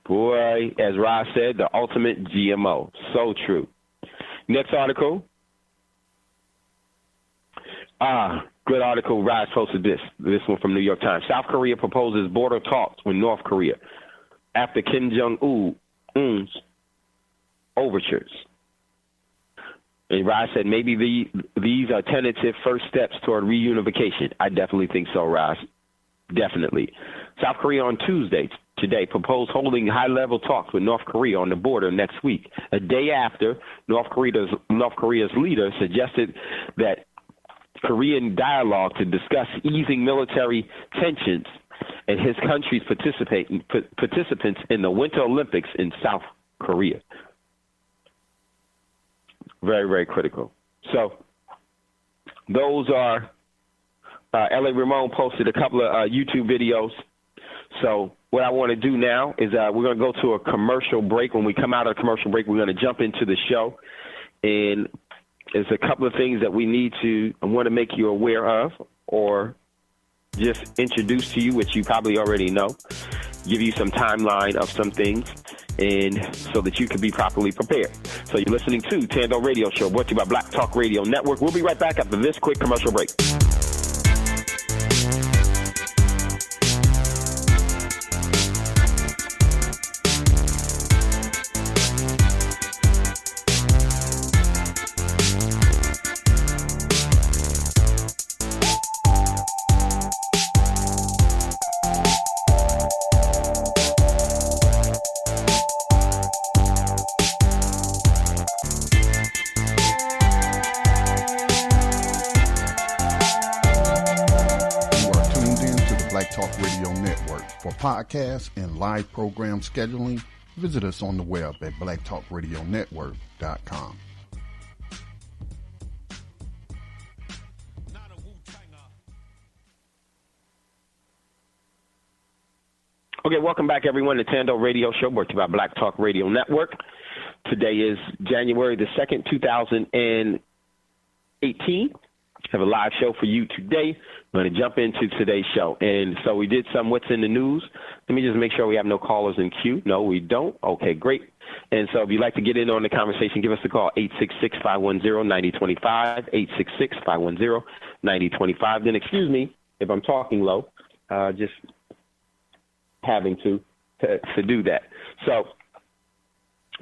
Boy, as Ross said, the ultimate GMO. So true. Next article. Good article. Rise posted this one from New York Times. South Korea proposes border talks with North Korea after Kim Jong-un's overtures. And Rise said maybe these are tentative first steps toward reunification. I definitely think so, Rise. Definitely. South Korea on Tuesday, today, proposed holding high-level talks with North Korea on the border next week, a day after North Korea's leader suggested that Korean dialogue to discuss easing military tensions and his country's participants in the Winter Olympics in South Korea. Very, very critical. So those are L.A. Ramon posted a couple of YouTube videos. So what I want to do now is we're going to go to a commercial break. When we come out of the commercial break, we're going to jump into the show. And there's a couple of things that I want to make you aware of or just introduce to you, which you probably already know, give you some timeline of some things, and so that you can be properly prepared. So you're listening to Thando Radio Show, brought to you by Black Talk Radio Network. We'll be right back after this quick commercial break. Talk Radio Network. For podcasts and live program scheduling, visit us on the web at blacktalkradionetwork.com. Okay, welcome back, everyone, to Thando Radio Show, brought to you by Black Talk Radio Network. Today is January the 2nd, 2018. I have a live show for you today. I'm going to jump into today's show. And so we did some What's in the News. Let me just make sure we have no callers in queue. No, we don't. Okay, great. And so if you'd like to get in on the conversation, give us a call, 866-510-9025, 866-510-9025. Then excuse me if I'm talking low, just having to do that. So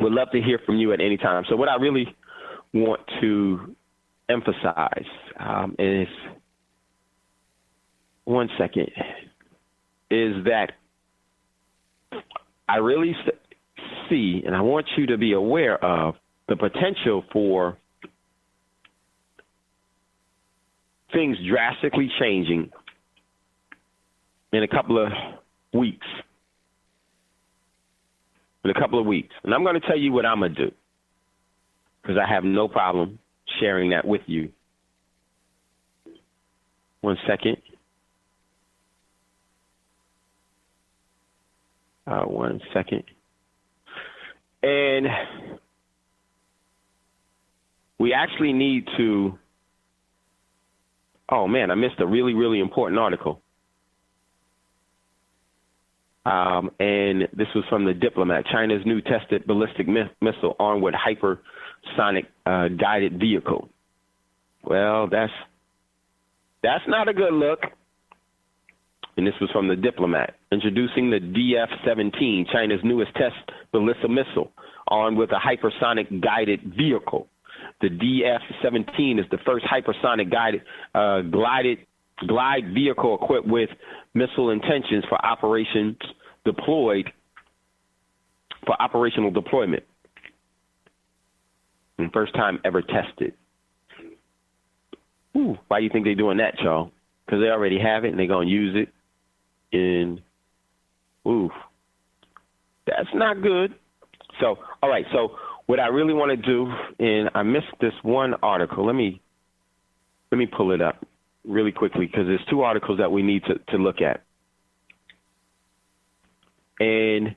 we'd love to hear from you at any time. So what I really want to emphasize is, one second, is that I really see, and I want you to be aware of, the potential for things drastically changing in a couple of weeks. In a couple of weeks. And I'm going to tell you what I'm going to do, because I have no problem sharing that with you. One second. One second. And we actually need to, oh man, I missed a really, really important article. And this was from the Diplomat. China's new tested ballistic missile armed with hypersonic guided vehicle. Well, that's not a good look. And this was from the Diplomat. Introducing the DF-17, China's newest test ballistic missile armed with a hypersonic guided vehicle. The DF-17 is the first hypersonic guided glide vehicle equipped with missile intentions for operational deployment. And first time ever tested. Ooh, why do you think they're doing that, y'all? Because they already have it and they're going to use it. And, ooh, that's not good. So, all right, so what I really want to do, and I missed this one article. Let me pull it up really quickly, because there's two articles that we need to look at. And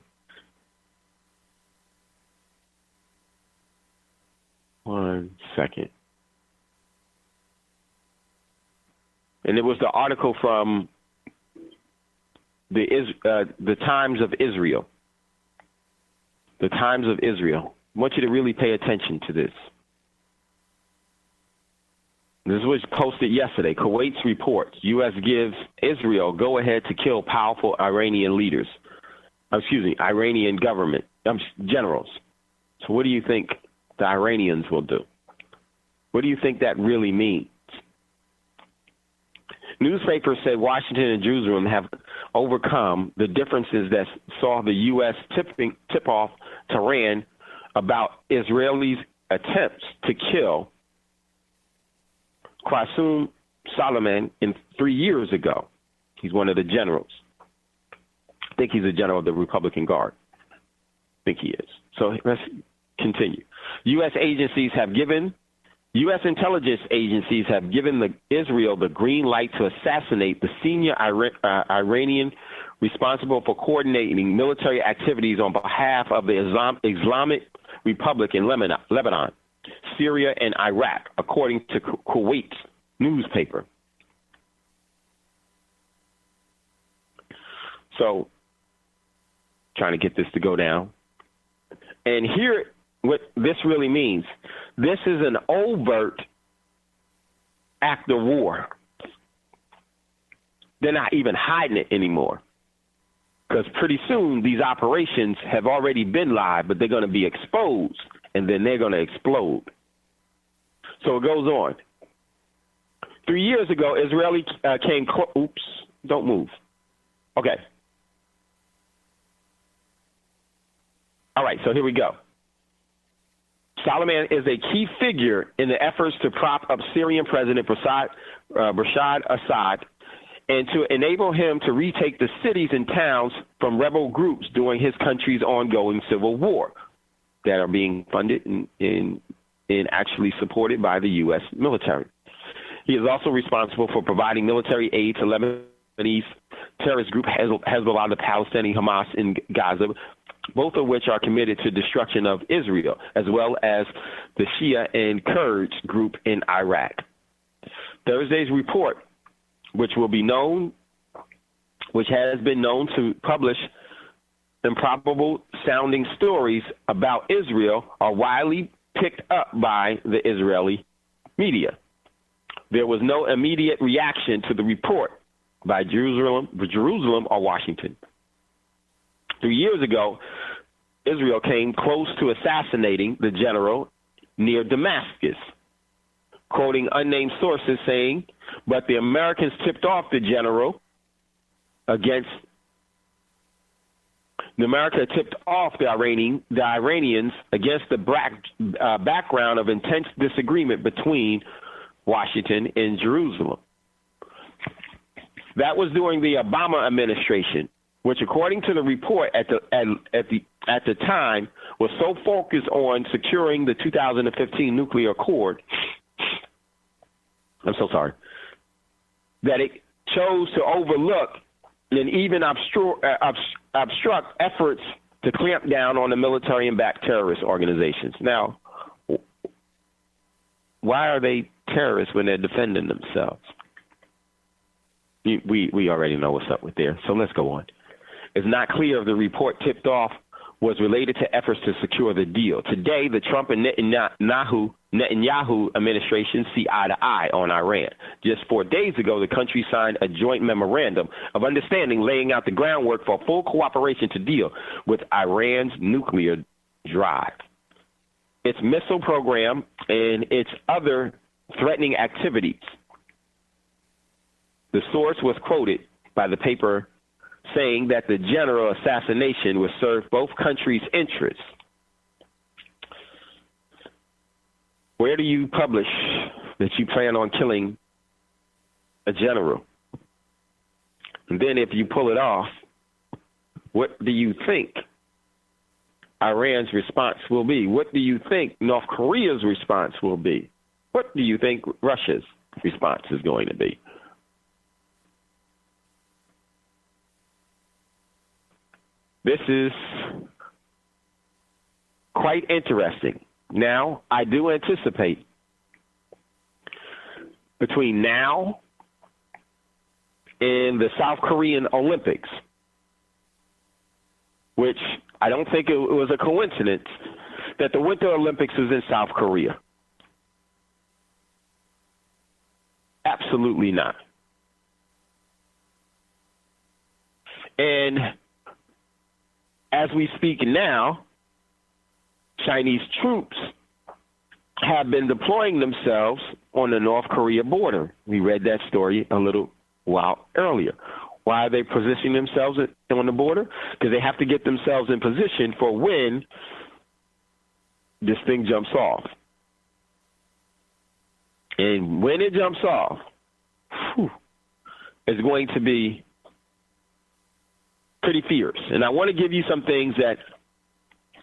one second. And it was the article from the Times of Israel. The Times of Israel. I want you to really pay attention to this. This was posted yesterday. Kuwait's reports, U.S. gives Israel go-ahead to kill powerful Iranian leaders. Iranian government, generals. So what do you think the Iranians will do? What do you think that really means? Newspapers said Washington and Jerusalem have overcome the differences that saw the U.S. tip off Tehran about Israelis' attempts to kill Qasem Soleimani 3 years ago. He's one of the generals. I think he's a general of the Republican Guard. I think he is. So let's continue. U.S. intelligence agencies have given Israel the green light to assassinate the senior Iranian responsible for coordinating military activities on behalf of the Islamic Republic in Lebanon, Syria, and Iraq, according to Kuwait's newspaper. So, trying to get this to go down. And here, what this really means, this is an overt act of war. They're not even hiding it anymore. Because pretty soon, these operations have already been live, but they're going to be exposed, and then they're going to explode. So it goes on. 3 years ago, Israeli came close. Oops, don't move. Okay. All right, so here we go. Soleimani is a key figure in the efforts to prop up Syrian President Bashar Assad and to enable him to retake the cities and towns from rebel groups during his country's ongoing civil war that are being funded and actually supported by the U.S. military. He is also responsible for providing military aid to Lebanese terrorist group Hezbollah, the Palestinian Hamas in Gaza, both of which are committed to destruction of Israel, as well as the Shia and Kurds group in Iraq. Thursday's report, which has been known to publish improbable sounding stories about Israel, are widely picked up by the Israeli media. There was no immediate reaction to the report by Jerusalem or Washington. 3 years ago, Israel came close to assassinating the general near Damascus, quoting unnamed sources saying, but the Americans tipped off the general America tipped off the Iranians against the background of intense disagreement between Washington and Jerusalem. That was during the Obama administration, which, according to the report at the time, was so focused on securing the 2015 nuclear accord. I'm so sorry. That it chose to overlook and even obstruct efforts to clamp down on the military and backed terrorist organizations. Now, why are they terrorists when they're defending themselves? We already know what's up with there, so let's go on. It's not clear if the report tipped off was related to efforts to secure the deal. Today, the Trump and Netanyahu administration see eye to eye on Iran. Just 4 days ago, the country signed a joint memorandum of understanding laying out the groundwork for full cooperation to deal with Iran's nuclear drive, its missile program, and its other threatening activities. The source was quoted by the paper saying that the general assassination would serve both countries' interests. Where do you publish that you plan on killing a general? And then if you pull it off, what do you think Iran's response will be? What do you think North Korea's response will be? What do you think Russia's response is going to be? This is quite interesting. Now, I do anticipate between now and the South Korean Olympics, which I don't think it was a coincidence that the Winter Olympics is in South Korea. Absolutely not. And as we speak now, Chinese troops have been deploying themselves on the North Korea border. We read that story a little while earlier. Why are they positioning themselves on the border? Because they have to get themselves in position for when this thing jumps off. And when it jumps off, it's going to be pretty fierce. And I want to give you some things that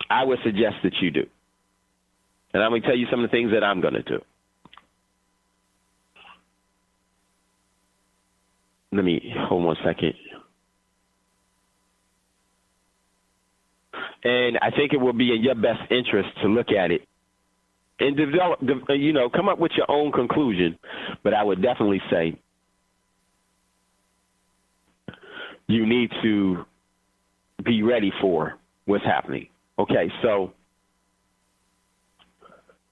I would suggest that you do. And I'm going to tell you some of the things that I'm going to do. Let me hold 1 second. And I think it will be in your best interest to look at it and develop, come up with your own conclusion. But I would definitely say you need to be ready for what's happening. Okay, so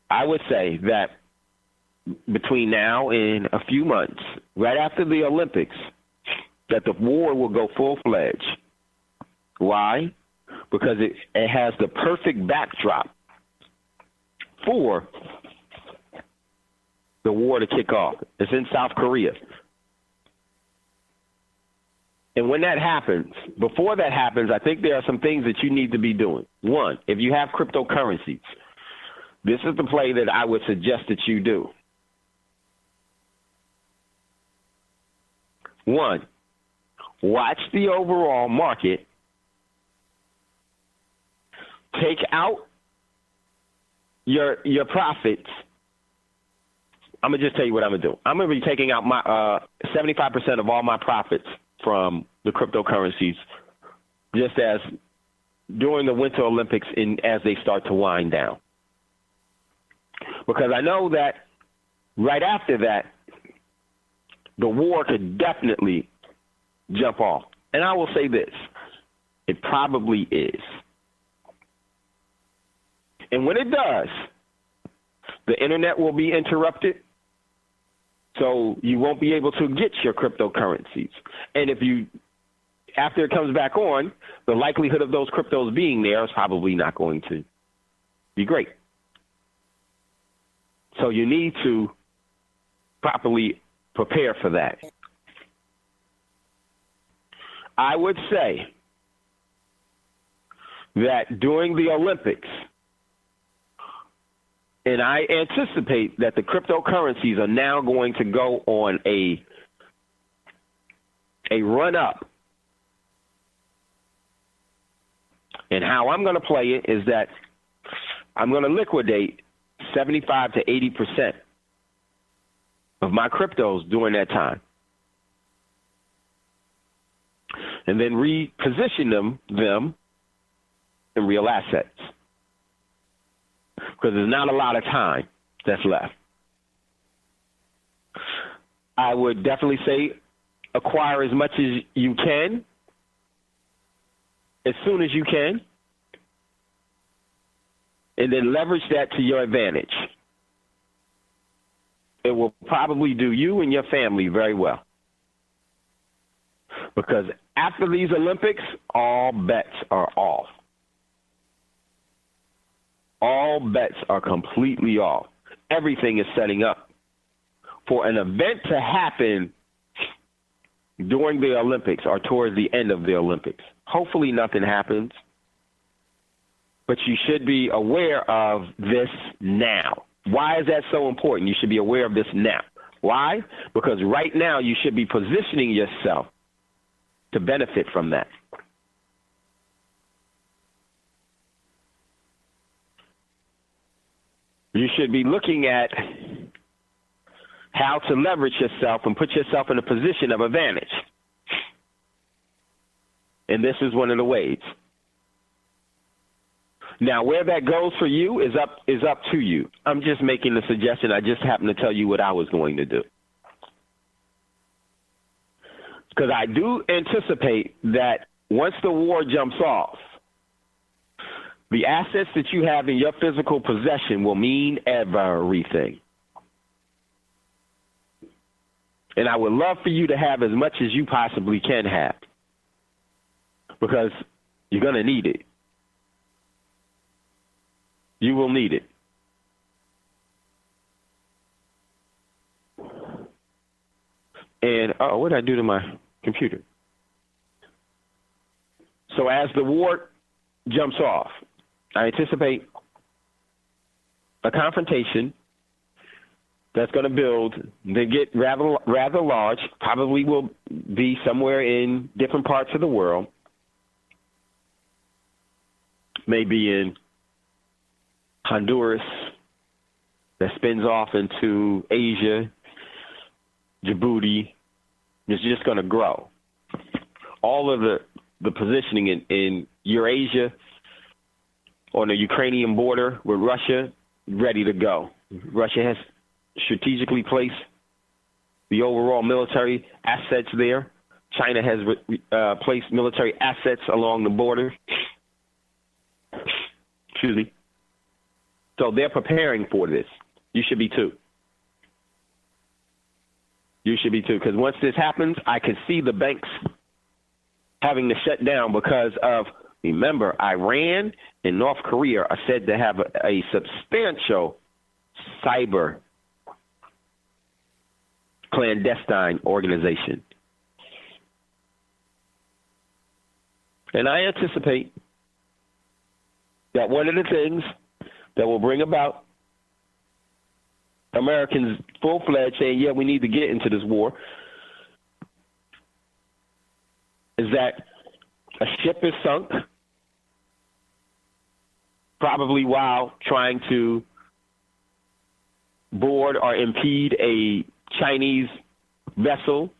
I would say that between now and a few months, right after the Olympics, that the war will go full-fledged. Why? Because it has the perfect backdrop for the war to kick off. It's in South Korea. And when that happens, before that happens, I think there are some things that you need to be doing. One, if you have cryptocurrencies, this is the play that I would suggest that you do. One, watch the overall market. Take out your profits. I'm going to just tell you what I'm going to do. I'm going to be taking out my 75% of all my profits from the cryptocurrencies just as during the Winter Olympics as they start to wind down. Because I know that right after that, the war could definitely jump off. And I will say this, it probably is. And when it does, the internet will be interrupted, so you won't be able to get your cryptocurrencies. And after it comes back on, the likelihood of those cryptos being there is probably not going to be great. So you need to properly prepare for that. I would say that during the Olympics, and I anticipate that the cryptocurrencies are now going to go on a run up. And how I'm going to play it is that I'm going to liquidate 75 to 80% of my cryptos during that time. And then reposition them in real assets. Because there's not a lot of time that's left. I would definitely say acquire as much as you can, as soon as you can, and then leverage that to your advantage. It will probably do you and your family very well. Because after these Olympics, all bets are off. All bets are completely off. Everything is setting up for an event to happen during the Olympics or towards the end of the Olympics. Hopefully nothing happens, but you should be aware of this now. Why is that so important? You should be aware of this now. Why? Because right now you should be positioning yourself to benefit from that. You should be looking at how to leverage yourself and put yourself in a position of advantage. And this is one of the ways. Now, where that goes for you is up to you. I'm just making a suggestion. I just happen to tell you what I was going to do. Because I do anticipate that once the war jumps off, the assets that you have in your physical possession will mean everything. And I would love for you to have as much as you possibly can have, because you're going to need it. You will need it. And, what did I do to my computer? So as the war jumps off, I anticipate a confrontation that's going to build, then get rather large, probably will be somewhere in different parts of the world, maybe in Honduras, that spins off into Asia, Djibouti. It's just going to grow. All of the positioning in Eurasia, on the Ukrainian border with Russia, ready to go. Russia has strategically placed the overall military assets there. China has placed military assets along the border. Excuse me. So they're preparing for this. You should be too. You should be too, because once this happens, I can see the banks having to shut down because of, remember, Iran and North Korea are said to have a substantial cyber clandestine organization. And I anticipate that one of the things that will bring about Americans full-fledged saying, yeah, we need to get into this war, is that a ship is sunk, probably while trying to board or impede a Chinese vessel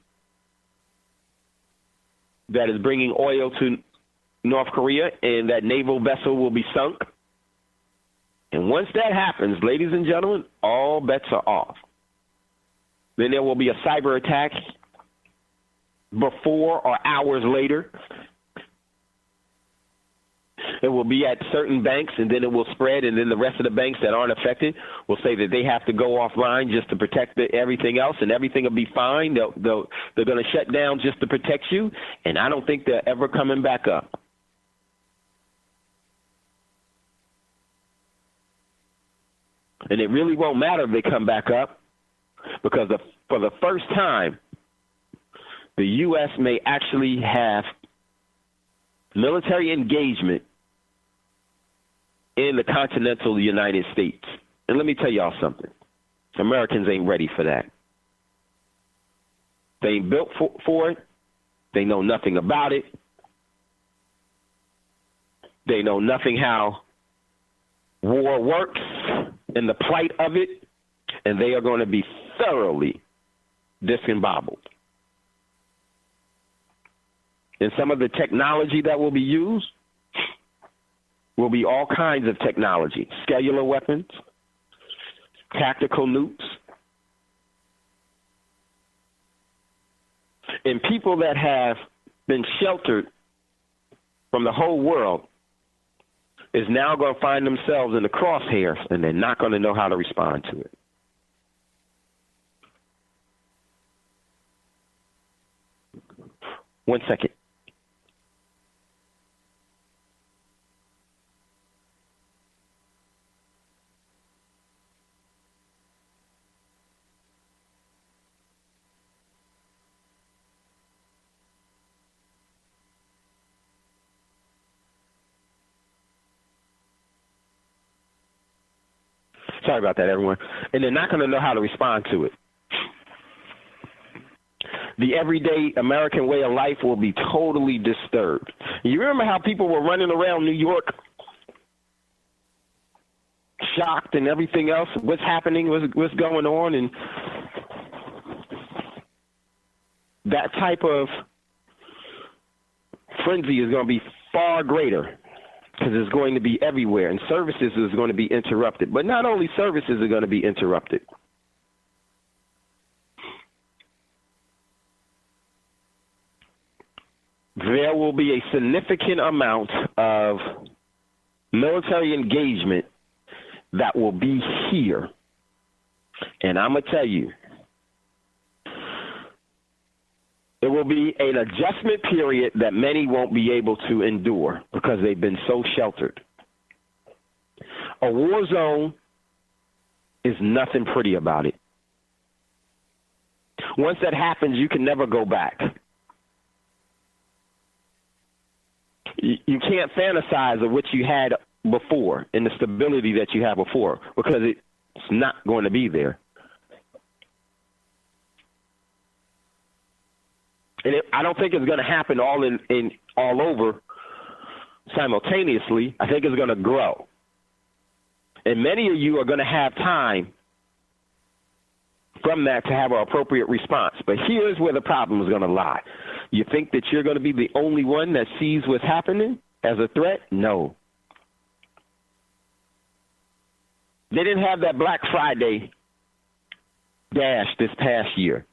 that is bringing oil to North Korea, and that naval vessel will be sunk. And once that happens, ladies and gentlemen, all bets are off. Then there will be a cyber attack before or hours later. It will be at certain banks, and then it will spread, and then the rest of the banks that aren't affected will say that they have to go offline just to protect everything else, and everything will be fine. They're going to shut down just to protect you, and I don't think they're ever coming back up. And it really won't matter if they come back up, because for the first time, the U.S. may actually have military engagement in the continental United States. And let me tell y'all something. Americans ain't ready for that. They ain't built for it. They know nothing about it. They know nothing how war works and the plight of it, and they are going to be thoroughly disemboweled. And some of the technology that will be used will be all kinds of technology, cellular weapons, tactical nukes. And people that have been sheltered from the whole world is now going to find themselves in the crosshairs, and they're not going to know how to respond to it. One second. Sorry about that, everyone. And they're not going to know how to respond to it. The everyday American way of life will be totally disturbed. You remember how people were running around New York shocked and everything else? What's happening? What's going on? And that type of frenzy is going to be far greater, because it's going to be everywhere, and services is going to be interrupted. But not only services are going to be interrupted. There will be a significant amount of military engagement that will be here. And I'm going to tell you, it will be an adjustment period that many won't be able to endure because they've been so sheltered. A war zone is nothing pretty about it. Once that happens, you can never go back. You can't fantasize of what you had before and the stability that you had before, because it's not going to be there. And I don't think it's going to happen all over simultaneously. I think it's going to grow. And many of you are going to have time from that to have an appropriate response. But here's where the problem is going to lie. You think that you're going to be the only one that sees what's happening as a threat? No. They didn't have that Black Friday dash this past year,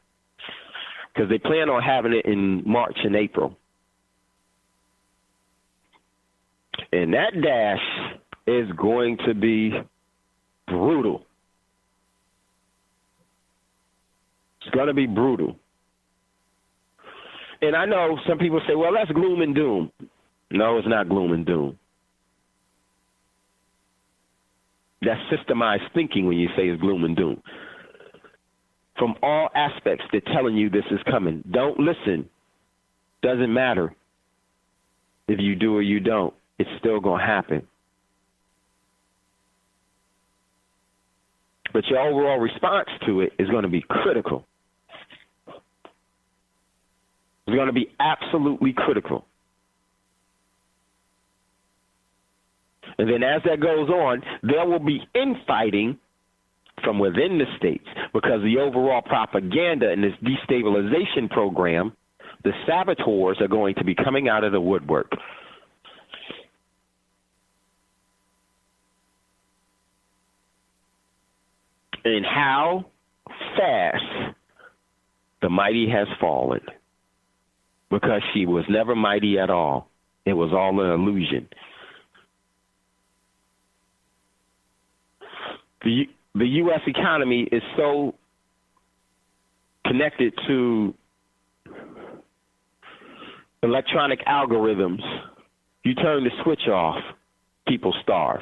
because they plan on having it in March and April. And that dash is going to be brutal. It's going to be brutal. And I know some people say, well, that's gloom and doom. No, it's not gloom and doom. That's systemized thinking when you say it's gloom and doom. From all aspects, they're telling you this is coming. Don't listen. Doesn't matter if you do or you don't. It's still going to happen. But your overall response to it is going to be critical. is going to be absolutely critical. And then as that goes on, there will be infighting from within the states because the overall propaganda and this destabilization program, the saboteurs are going to be coming out of the woodwork. And how fast the mighty has fallen, because she was never mighty at all. It was all an illusion. The U.S. economy is so connected to electronic algorithms. You turn the switch off, people starve.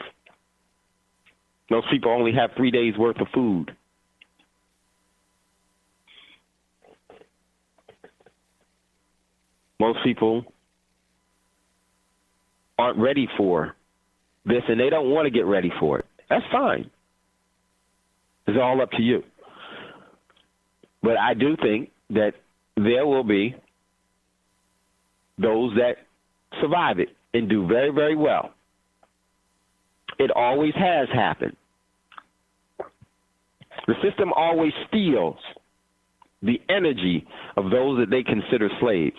Most people only have 3 days worth of food. Most people aren't ready for this, and they don't want to get ready for it. That's fine. It's all up to you. But I do think that there will be those that survive it and do very, very well. It always has happened. The system always steals the energy of those that they consider slaves.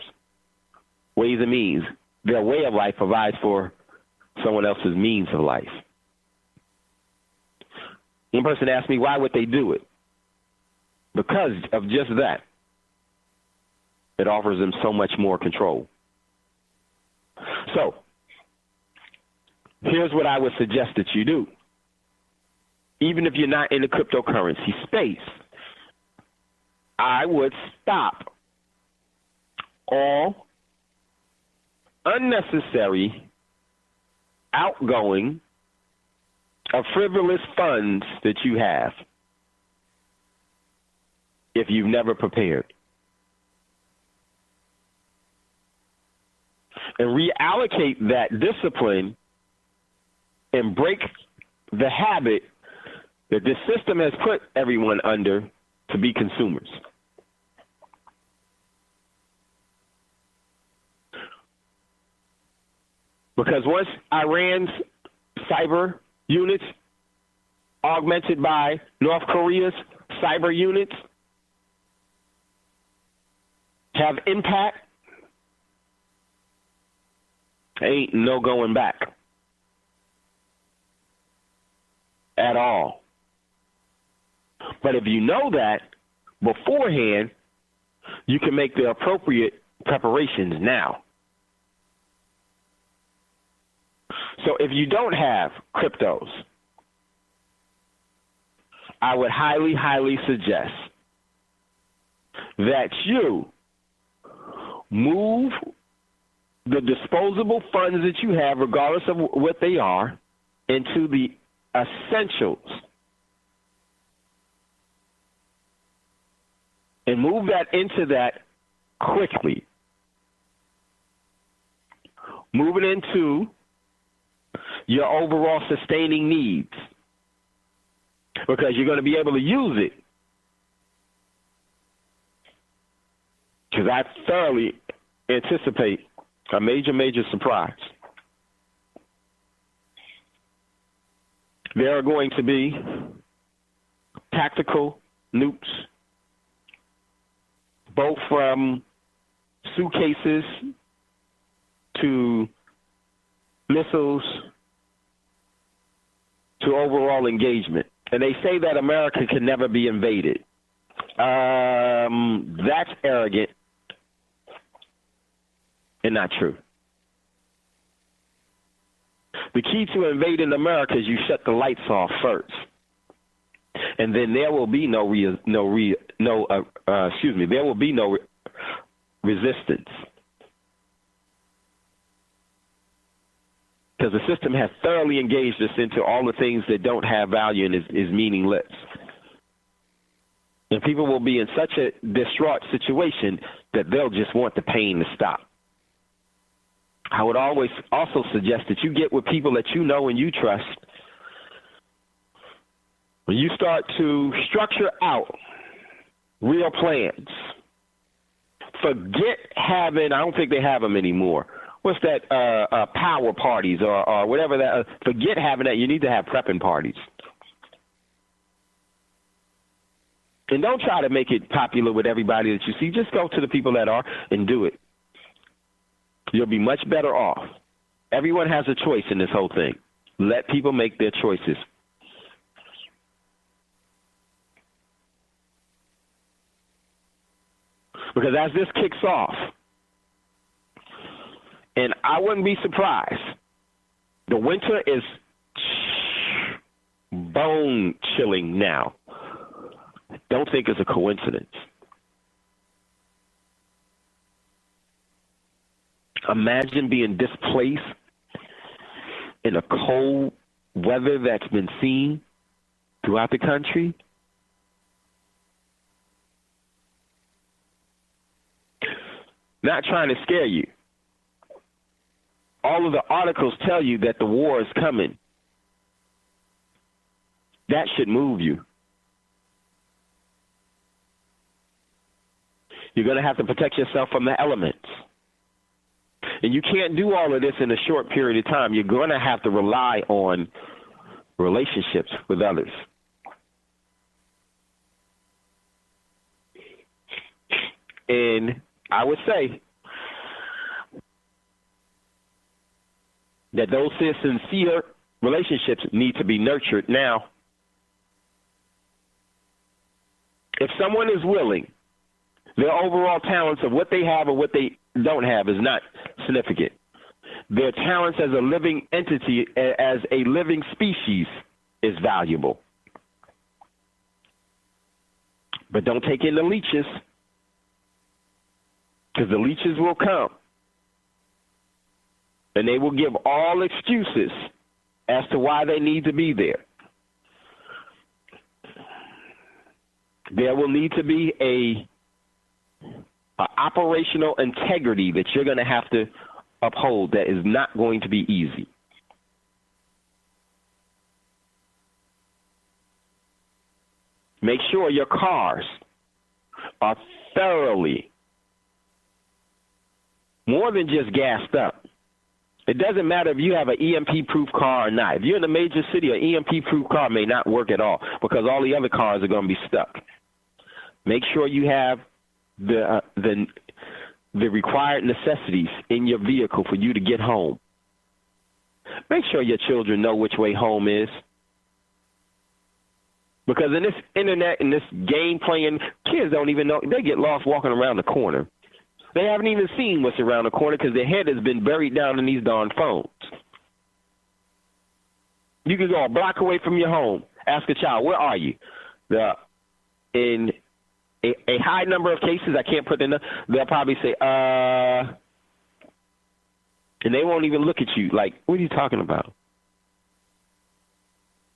Ways and means. Their way of life provides for someone else's means of life. One person asked me, why would they do it? Because of just that. It offers them so much more control. So, here's what I would suggest that you do. Even if you're not in the cryptocurrency space, I would stop all unnecessary outgoing of frivolous funds that you have if you've never prepared. And reallocate that discipline and break the habit that this system has put everyone under to be consumers. Because once Iran's cyber units, augmented by North Korea's cyber units, have impact, ain't no going back at all. But if you know that beforehand, you can make the appropriate preparations now. So if you don't have cryptos, I would highly, highly suggest that you move the disposable funds that you have, regardless of what they are, into the essentials. And move that into that quickly. Move it into your overall sustaining needs, because you're going to be able to use it. Because I thoroughly anticipate a major, major surprise. There are going to be tactical nukes, both from suitcases to missiles to overall engagement. And they say that America can never be invaded. That's arrogant and not true. The key to invading America is you shut the lights off first, and then there will be no resistance, because the system has thoroughly engaged us into all the things that don't have value and is meaningless. And people will be in such a distraught situation that they'll just want the pain to stop. I would always also suggest that you get with people that you know and you trust. When you start to structure out real plans forget having, I don't think they have them anymore. What's that, power parties or whatever that, forget having that. You need to have prepping parties. And don't try to make it popular with everybody that you see. Just go to the people that are and do it. You'll be much better off. Everyone has a choice in this whole thing. Let people make their choices. Because as this kicks off, and I wouldn't be surprised, the winter is bone-chilling now. Don't think it's a coincidence. Imagine being displaced in a cold weather that's been seen throughout the country. Not trying to scare you. All of the articles tell you that the war is coming. That should move you. You're going to have to protect yourself from the elements. And you can't do all of this in a short period of time. You're going to have to rely on relationships with others. And I would say that those sincere relationships need to be nurtured now. If someone is willing, their overall talents of what they have or what they don't have is not significant. Their talents as a living entity, as a living species, is valuable. But don't take in the leeches, because the leeches will come. And they will give all excuses as to why they need to be there. There will need to be a operational integrity that you're going to have to uphold that is not going to be easy. Make sure your cars are thoroughly, more than just gassed up. It doesn't matter if you have an EMP-proof car or not. If you're in a major city, an EMP-proof car may not work at all because all the other cars are going to be stuck. Make sure you have the required necessities in your vehicle for you to get home. Make sure your children know which way home is. Because in this internet and this game playing, kids don't even know. They get lost walking around the corner. They haven't even seen what's around the corner because their head has been buried down in these darn phones. You can go a block away from your home. Ask a child, where are you? In a high number of cases, I can't put in, they'll probably say, and they won't even look at you like, what are you talking about?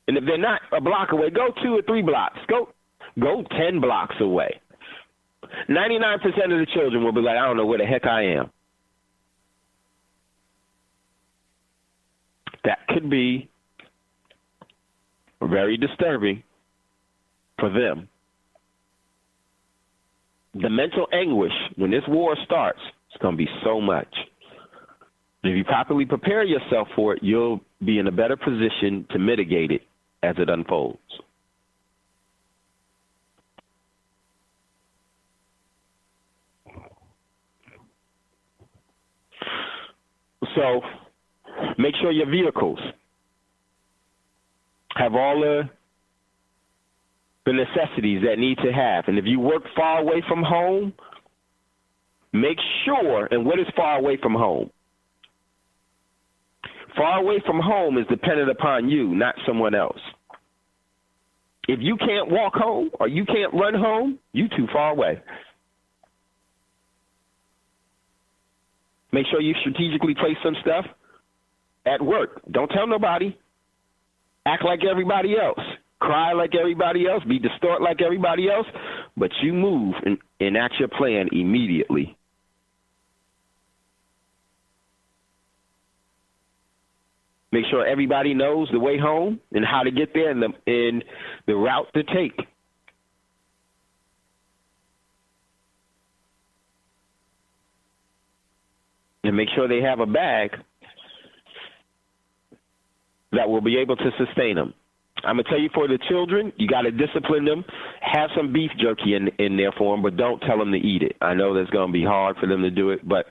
And if they're not a block away, go 2 or 3 blocks. Go 10 blocks away. 99% of the children will be like, I don't know where the heck I am. That could be very disturbing for them. The mental anguish when this war starts, it's going to be so much. If you properly prepare yourself for it, you'll be in a better position to mitigate it as it unfolds. So make sure your vehicles have all the necessities that need to have. And if you work far away from home, make sure, and what is far away from home? Far away from home is dependent upon you, not someone else. If you can't walk home or you can't run home, you're too far away. Make sure you strategically place some stuff at work. Don't tell nobody. Act like everybody else. Cry like everybody else. Be distort like everybody else. But you move and enact your plan immediately. Make sure everybody knows the way home and how to get there and the route to take. and make sure they have a bag that will be able to sustain them. I'm going to tell you, for the children, you got to discipline them. Have some beef jerky in there for them, but don't tell them to eat it. I know that's going to be hard for them to do it, but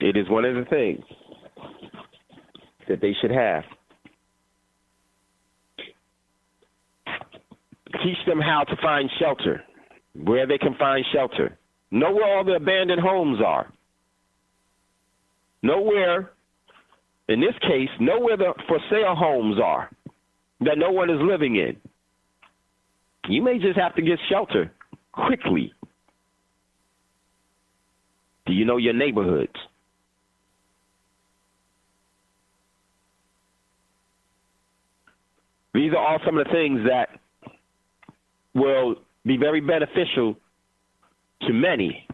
it is one of the things that they should have. Teach them how to find shelter, where they can find shelter. Know where all the abandoned homes are. Know where, in this case, know where the for sale homes are that no one is living in. You may just have to get shelter quickly. Do you know your neighborhoods? These are all some of the things that will be very beneficial to many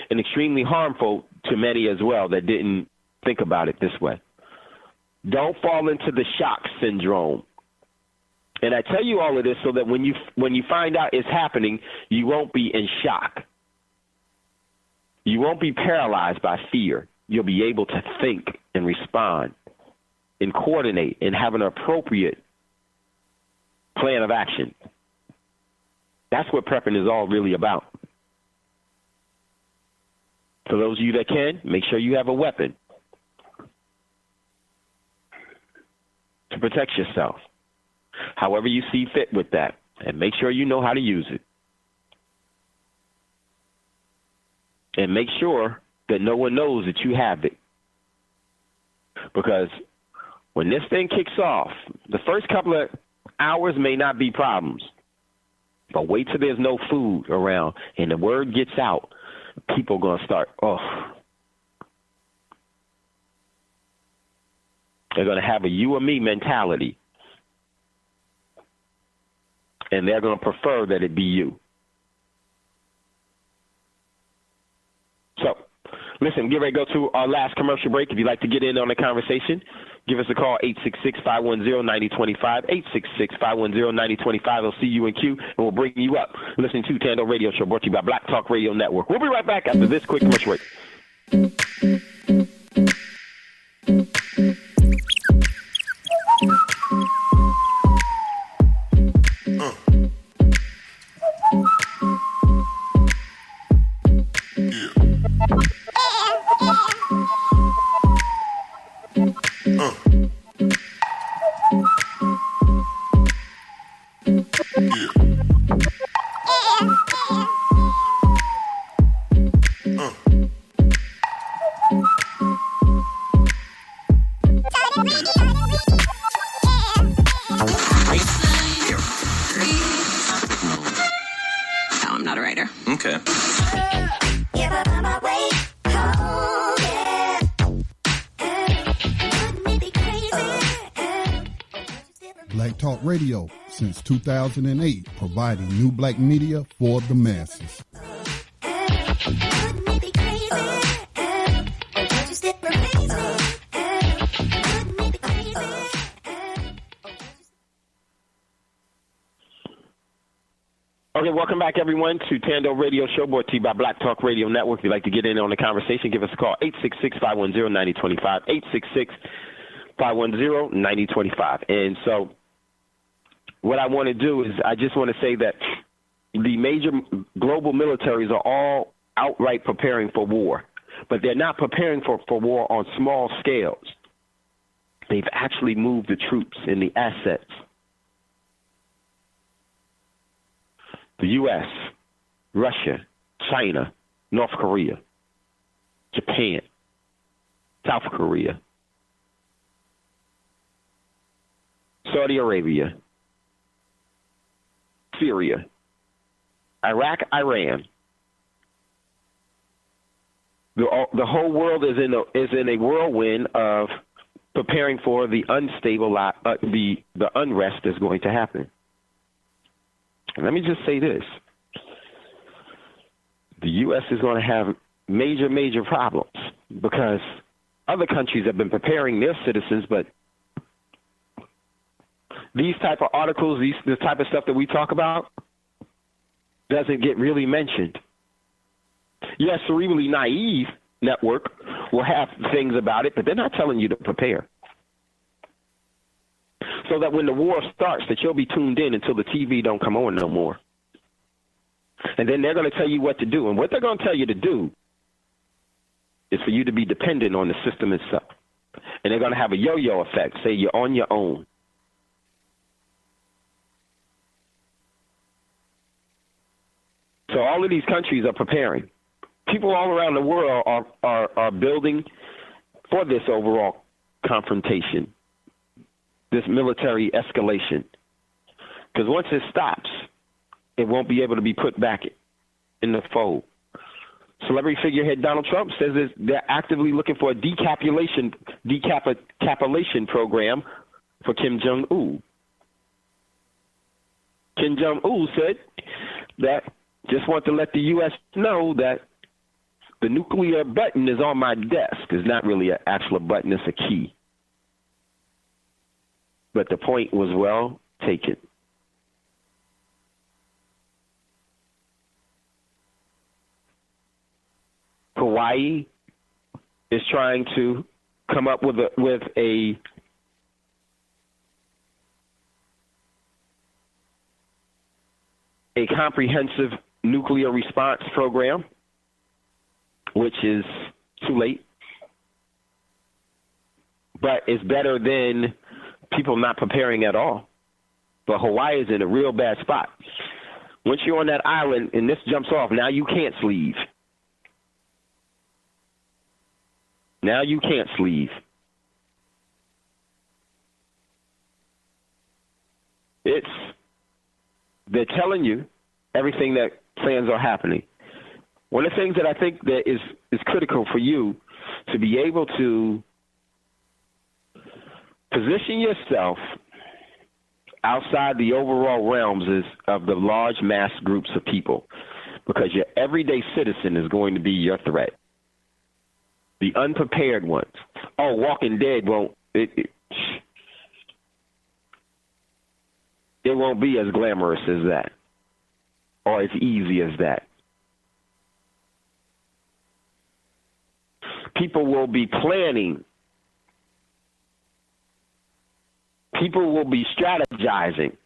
and extremely harmful to many as well that didn't think about it this way. Don't fall into the shock syndrome. And I tell you all of this so that when you find out it's happening, you won't be in shock. You won't be paralyzed by fear. You'll be able to think and respond and coordinate and have an appropriate plan of action. That's what prepping is all really about. For those of you that can, make sure you have a weapon to protect yourself, however you see fit with that, and make sure you know how to use it. And make sure that no one knows that you have it. Because when this thing kicks off, the first couple of hours may not be problems. But wait till there's no food around and the word gets out. People are going to start, they're going to have a you or me mentality. And they're going to prefer that it be you. So, listen, get ready to go to our last commercial break. If you'd like to get in on the conversation, give us a call, 866-510-9025, 866-510-9025. We'll see you in queue, and we'll bring you up. Listening to Thando Radio Show, brought to you by Black Talk Radio Network. We'll be right back after this quick commercial break. Black Talk Radio since 2008, providing new black media for the masses. Okay, welcome back, everyone, to Thando Radio Show, brought to you by Black Talk Radio Network. If you'd like to get in on the conversation, give us a call, 866-510-9025, 866-510-9025. And so what I want to do is I just want to say that the major global militaries are all outright preparing for war, but they're not preparing for war on small scales. They've actually moved the troops and the assets. The U.S., Russia, China, North Korea, Japan, South Korea, Saudi Arabia, Syria, Iraq, Iran. The whole world is in a whirlwind of preparing for the unstable, the unrest that's going to happen. And let me just say this. The U.S. is going to have major, major problems because other countries have been preparing their citizens, but these type of articles, this type of stuff that we talk about doesn't get really mentioned. Yes, cerebrally naive network will have things about it, but they're not telling you to prepare. So that when the war starts, that you'll be tuned in until the TV don't come on no more. And then they're going to tell you what to do. And what they're going to tell you to do is for you to be dependent on the system itself. And they're going to have a yo-yo effect. Say you're on your own. So all of these countries are preparing. People all around the world are building for this overall confrontation, this military escalation. Because once it stops, it won't be able to be put back in the fold. Celebrity figurehead Donald Trump says they're actively looking for a decapulation program for Kim Jong-un. Kim Jong-un said that just want to let the U.S. know that the nuclear button is on my desk. It's not really an actual button, it's a key. But the point was well taken. Hawaii is trying to come up with a comprehensive nuclear response program, which is too late. But it's better than people not preparing at all. But Hawaii is in a real bad spot. Once you're on that island and this jumps off, now you can't sleeve. Now you can't sleeve. They're telling you everything that plans are happening. One of the things that I think that is critical for you to be able to position yourself outside the overall realms of the large mass groups of people, because your everyday citizen is going to be your threat. The unprepared ones. Oh, Walking Dead won't. It won't be as glamorous as that, or as easy as that. People will be planning. People will be strategizing.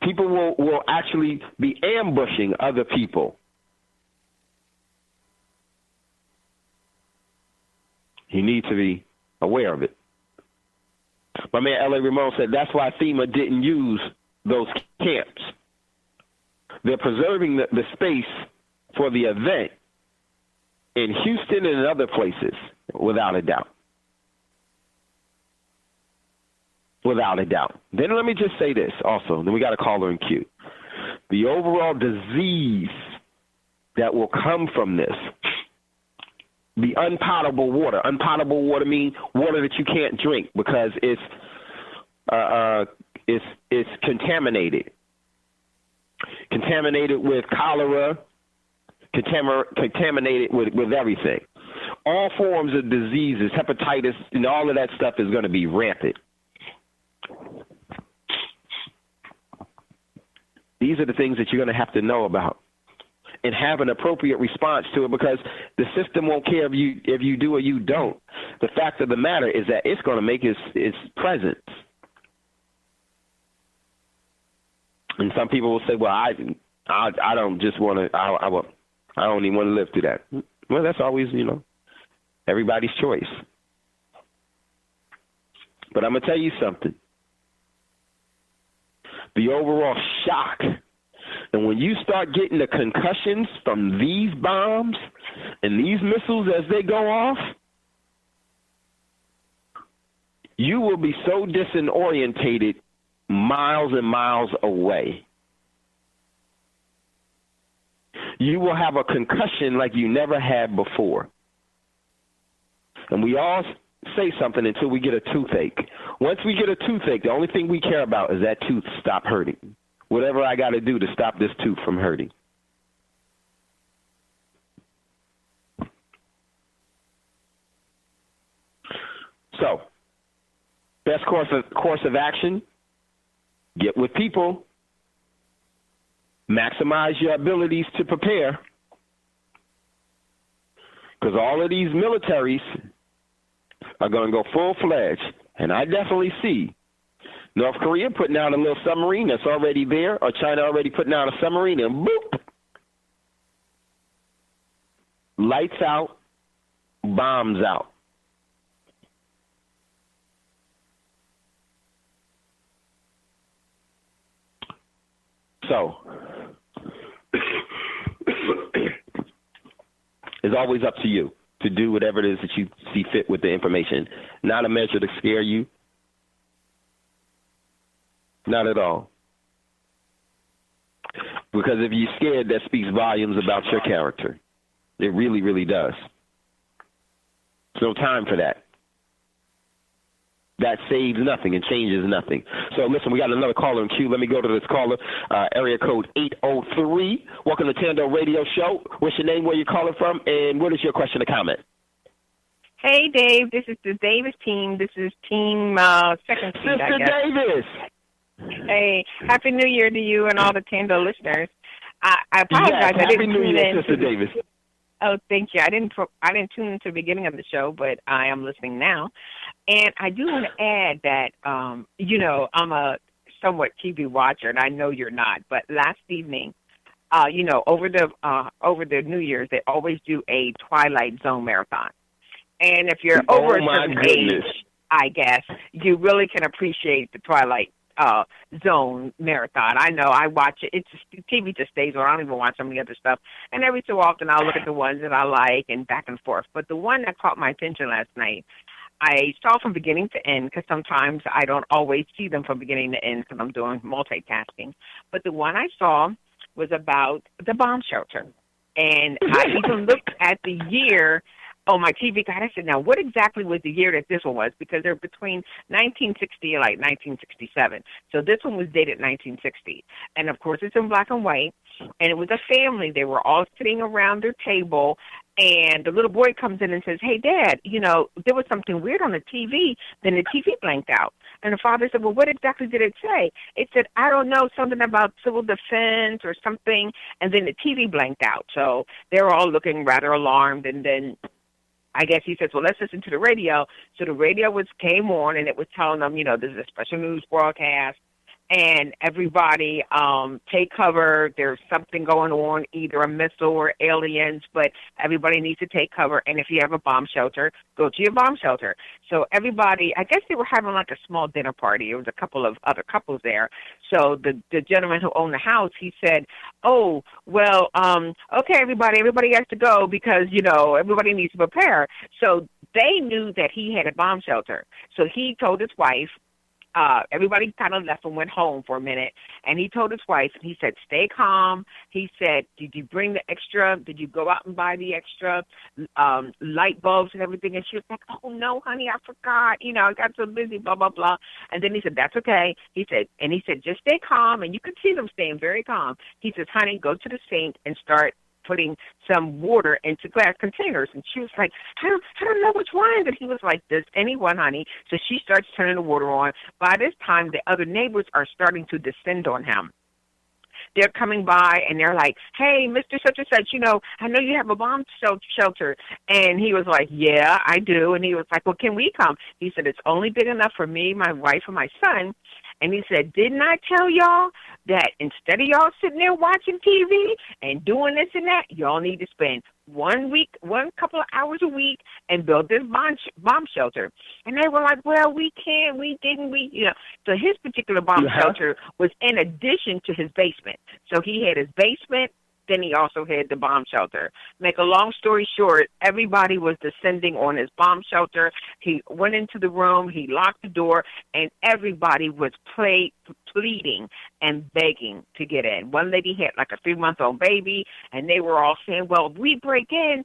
People will actually be ambushing other people. You need to be aware of it. My man L.A. Ramon said that's why FEMA didn't use those camps. They're preserving the space for the event in Houston and in other places, without a doubt. Without a doubt. Then let me just say this also. Then we got a caller in queue. The overall disease that will come from this, the unpotable water. Unpotable water means water that you can't drink because it's contaminated. Contaminated with cholera, contaminated with everything. All forms of diseases, hepatitis, and all of that stuff is going to be rampant. These are the things that you're going to have to know about and have an appropriate response to it, because the system won't care if you do or you don't. The fact of the matter is that it's going to make its presence. And some people will say, well, I don't just want to, I don't even want to live through that. Well, that's always, everybody's choice. But I'm going to tell you something. The overall shock, and when you start getting the concussions from these bombs and these missiles as they go off, you will be so disorientated miles and miles away. You will have a concussion like you never had before. And we all say something until we get a toothache. Once we get a toothache, the only thing we care about is that tooth stop hurting. Whatever I got to do to stop this tooth from hurting. So, best course of action, get with people, maximize your abilities to prepare, because all of these militaries are going to go full-fledged. And I definitely see North Korea putting out a little submarine that's already there, or China already putting out a submarine, and boop, lights out, bombs out. So, it's always up to you to do whatever it is that you see fit with the information. Not a measure to scare you. Not at all. Because if you're scared, that speaks volumes about your character. It really, really does. There's no time for that. That saves nothing and changes nothing. So, listen, we got another caller in queue. Let me go to this caller, area code 803. Welcome to Thando Radio Show. What's your name, where you calling from, and what is your question or comment? Hey, Dave. This is the Davis team. This is team second seed, Sister I guess. Davis. Hey, Happy New Year to you and all the Thando listeners. I apologize. Yes, I didn't Happy New tune Year, in Sister Davis. Oh, thank you. I didn't tune into the beginning of the show, but I am listening now. And I do want to add that, I'm a somewhat TV watcher, and I know you're not. But last evening, over the New Year's, they always do a Twilight Zone marathon. And if you're over a certain age, I guess, you really can appreciate the Twilight Zone marathon. I know I watch it. TV just stays on. I don't even watch some of the other stuff. And every so often I'll look at the ones that I like and back and forth. But the one that caught my attention last night, I saw from beginning to end, because sometimes I don't always see them from beginning to end because I'm doing multitasking. But the one I saw was about the bomb shelter. And I even looked at the year on my TV guide. I said, now, what exactly was the year that this one was? Because they're between 1960 and, 1967. So this one was dated 1960. And, of course, it's in black and white. And it was a family. They were all sitting around their table. And the little boy comes in and says, hey, Dad, there was something weird on the TV. Then the TV blanked out. And the father said, well, what exactly did it say? It said, I don't know, something about civil defense or something. And then the TV blanked out. So they were all looking rather alarmed. And then I guess he says, well, let's listen to the radio. So the radio came on, and it was telling them, this is a special news broadcast. And everybody take cover. There's something going on, either a missile or aliens, but everybody needs to take cover. And if you have a bomb shelter, go to your bomb shelter. So everybody, I guess they were having like a small dinner party. There was a couple of other couples there. So the gentleman who owned the house, he said, oh, well, okay, everybody has to go because, everybody needs to prepare. So they knew that he had a bomb shelter. So he told his wife, everybody kind of left and went home for a minute, and he told his wife, he said, stay calm. He said, did you bring the extra? Did you go out and buy the extra light bulbs and everything? And she was like, oh, no, honey, I forgot. I got so busy, blah, blah, blah. And then he said, that's okay. He said, just stay calm, and you could see them staying very calm. He says, honey, go to the sink and start putting some water into glass containers. And she was like, I don't know which ones. And he was like, this anyone, honey. So she starts turning the water on. By this time, the other neighbors are starting to descend on him. They're coming by, and they're like, hey, Mr. Such and Such, I know you have a bomb shelter. And he was like, yeah, I do. And he was like, well, can we come? He said, it's only big enough for me, my wife, and my son. And he said, didn't I tell y'all that instead of y'all sitting there watching TV and doing this and that, y'all need to spend one couple of hours a week and build this bomb shelter? And they were like, well, we can't, we didn't, So his particular bomb shelter was in addition to his basement. So he had his basement, then he also had the bomb shelter. Make a long story short, everybody was descending on his bomb shelter. He went into the room, he locked the door, and everybody was pleading and begging to get in. One lady had like a 3-month-old baby, and they were all saying, well, if we break in,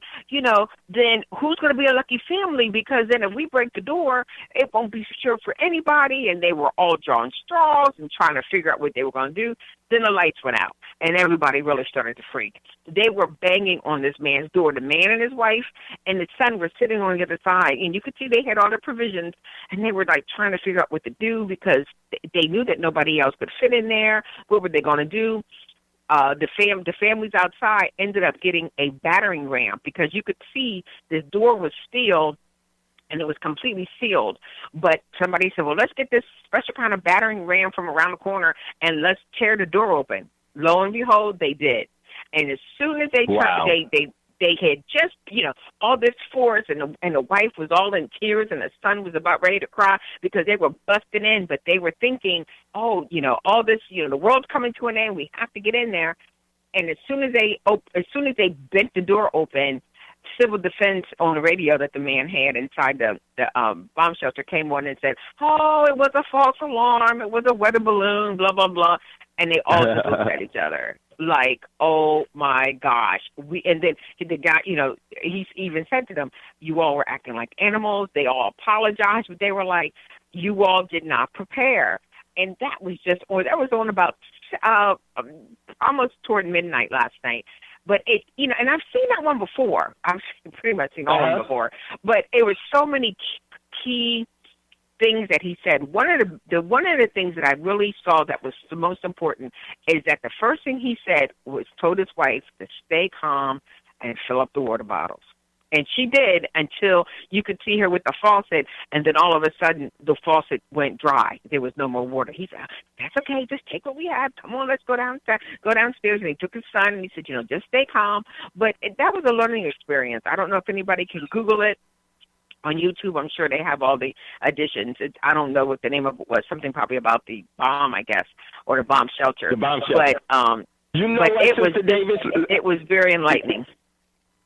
then who's going to be a lucky family? Because then if we break the door, it won't be secure for anybody. And they were all drawing straws and trying to figure out what they were going to do. Then the lights went out, and everybody really started to freak. They were banging on this man's door. The man and his wife and the son were sitting on the other side, and you could see they had all their provisions, and they were like trying to figure out what to do because they knew that nobody else could fit in there. What were they going to do? the families outside ended up getting a battering ram because you could see the door was sealed and it was completely sealed. But somebody said, well, let's get this special kind of battering ram from around the corner and let's tear the door open. Lo and behold, they did. And as soon as they they had just, all this force, and the wife was all in tears, and the son was about ready to cry because they were busting in, but they were thinking, all this, the world's coming to an end. We have to get in there. And as soon as they bent the door open, civil defense on the radio that the man had inside the bomb shelter came on and said, "Oh, it was a false alarm. It was a weather balloon. Blah blah blah." And they all just looked at each other like, "Oh my gosh!" And then the guy, he even said to them, "You all were acting like animals." They all apologized, but they were like, "You all did not prepare." And that was on about almost toward midnight last night. But and I've seen that one before. I've pretty much seen all of them before. But it was so many key things that he said. One of the things that I really saw that was the most important is that the first thing he said was told his wife to stay calm and fill up the water bottles. And she did until you could see her with the faucet, and then all of a sudden the faucet went dry. There was no more water. He said, "That's okay. Just take what we have. Come on, let's go downstairs." And he took his son, and he said, "Just stay calm." But that was a learning experience. I don't know if anybody can Google it on YouTube. I'm sure they have all the additions. I don't know what the name of it was. Something probably about the bomb, I guess, or the bomb shelter. The bomb shelter. But it was very enlightening.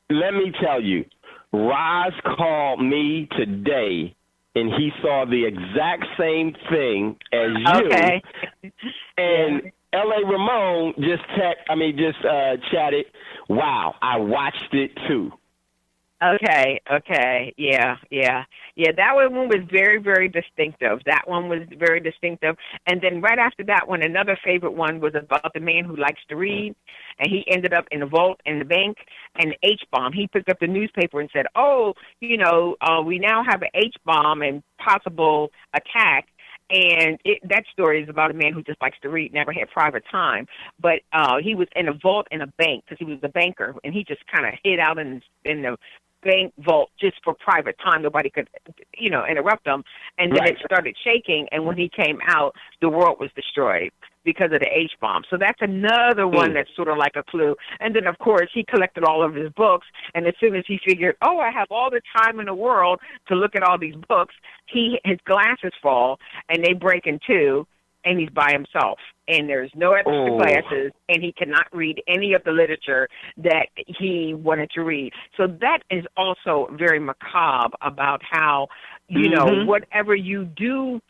Let me tell you, Roz called me today, and he saw the exact same thing as you. Okay. And L.A. Ramon just chatted, "Wow, I watched it too." Okay. Yeah. That one was very, very distinctive. And then right after that one, another favorite one was about the man who likes to read, and he ended up in a vault in the bank, and H-bomb. He picked up the newspaper and said, we now have an H-bomb and possible attack. And that story is about a man who just likes to read, never had private time. But he was in a vault in a bank because he was a banker, and he just kind of hid out in the bank vault just for private time. Nobody could, interrupt him. And then it started shaking, and when he came out, the world was destroyed because of the H-bomb. So that's another one that's sort of like a clue. And then, of course, he collected all of his books, and as soon as he figured, I have all the time in the world to look at all these books, his glasses fall, and they break in two, and he's by himself. And there's no extra glasses, and he cannot read any of the literature that he wanted to read. So that is also very macabre about how, whatever you do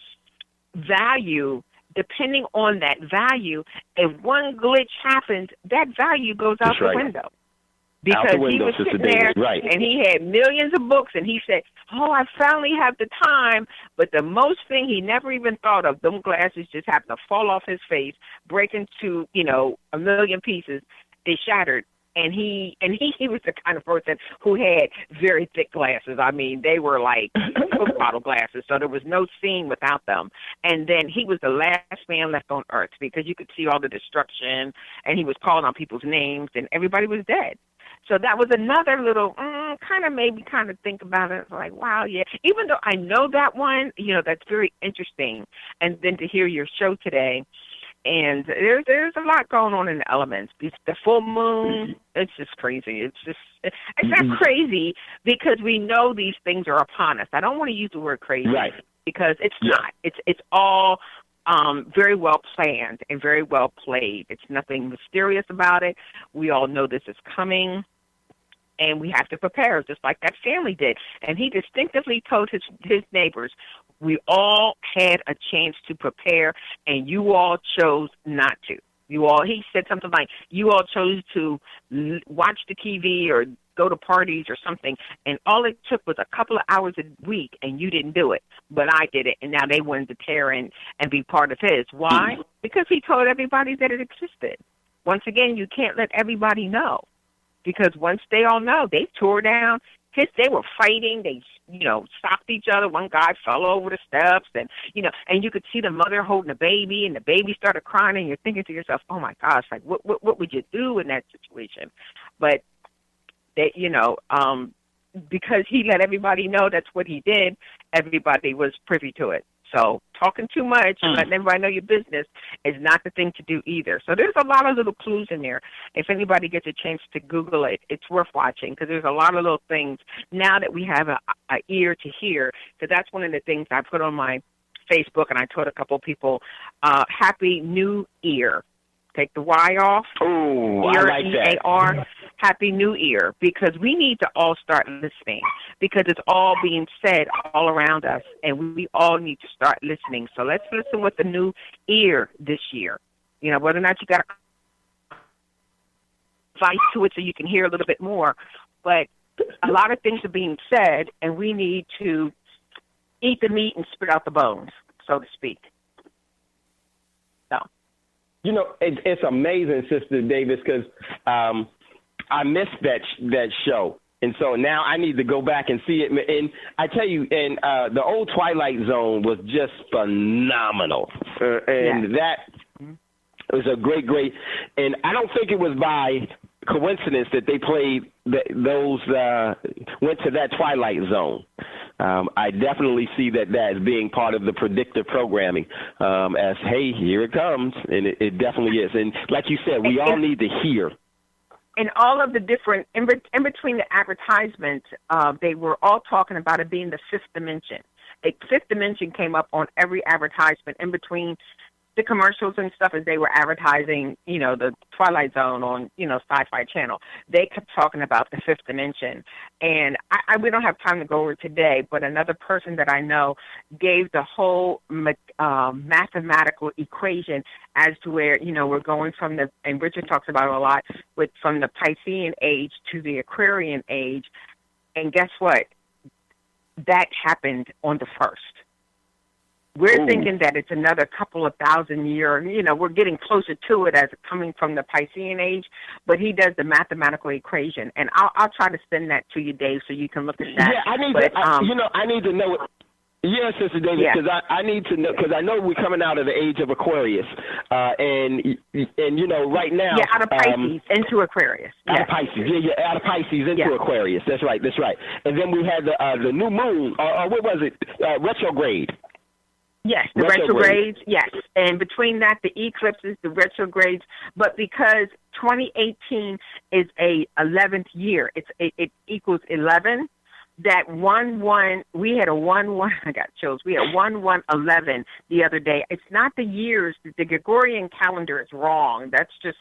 value, depending on that value, if one glitch happens, that value goes out the window. Because he was sitting there, and he had millions of books, and he said, I finally have the time. But the most thing he never even thought of, them glasses just happened to fall off his face, break into, a million pieces. They shattered. And he was the kind of person who had very thick glasses. I mean, they were like Coke bottle glasses, so there was no seeing without them. And then he was the last man left on Earth because you could see all the destruction, and he was calling on people's names, and everybody was dead. So that was another little kind of made me kind of think about it. Like, wow, yeah. Even though I know that one, that's very interesting. And then to hear your show today, and there's a lot going on in the elements. The full moon, it's just crazy. It's not crazy because we know these things are upon us. I don't want to use the word crazy because it's not. It's all very well planned and very well played. It's nothing mysterious about it. We all know this is coming, and we have to prepare, just like that family did. And he distinctively told his neighbors, we all had a chance to prepare, and you all chose not to. He said something like, you all chose to watch the TV or go to parties or something, and all it took was a couple of hours a week, and you didn't do it. But I did it, and now they wanted to tear in and be part of his. Why? Because he told everybody that it existed. Once again, you can't let everybody know, because once they all know, they tore down They were fighting. They, stopped each other. One guy fell over the steps, and and you could see the mother holding the baby, and the baby started crying, and you're thinking to yourself, oh my gosh, like what would you do in that situation? But they, because he let everybody know that's what he did, everybody was privy to it. So talking too much and letting everybody know your business is not the thing to do either. So there's a lot of little clues in there. If anybody gets a chance to Google it, it's worth watching because there's a lot of little things now that we have a ear to hear. Because that's one of the things I put on my Facebook, and I told a couple people, Happy New Ear. Take the Y off. Oh, I like that. E-A-R, Happy New Year, because we need to all start listening because it's all being said all around us, and we all need to start listening. So let's listen with the new ear this year. Whether or not you got a device to it so you can hear a little bit more, but a lot of things are being said, and we need to eat the meat and spit out the bones, so to speak. So. It's amazing, Sister Davis, because I missed that show. And so now I need to go back and see it. And I tell you, the old Twilight Zone was just phenomenal. That was a great, and I don't think it was by coincidence that they played went to that Twilight Zone. I definitely see that as being part of the predictive programming as, hey, here it comes. And it definitely is. And like you said, we all need to hear. And all of the different, in between the advertisements, they were all talking about it being the fifth dimension. The fifth dimension came up on every advertisement in between the commercials and stuff as they were advertising, the Twilight Zone on, Sci-Fi Channel. They kept talking about the fifth dimension. And we don't have time to go over it today, but another person that I know gave the whole mathematical equation as to where, we're going from and Richard talks about it a lot, from the Piscean age to the Aquarian age. And guess what? That happened on the 1st. We're thinking that it's another couple of thousand years. We're getting closer to it as coming from the Piscean age, but he does the mathematical equation, and I'll try to send that to you, Dave, so you can look at that. Yeah, I need to know it. Yeah, Sister David, because I need to know, because I know we're coming out of the age of Aquarius, and right now. Yeah, out of Pisces into Aquarius. Out of Pisces, out of Pisces into Aquarius. That's right. And then we had the new moon, or what was it? Retrograde. Yes, the retrogrades, yes. And between that, the eclipses, the retrogrades. But because 2018 is a 11th year, it equals 11. That 1-1, we had a 1-1, I got chills. We had 1-1-11 the other day. It's not the years. The Gregorian calendar is wrong. That's just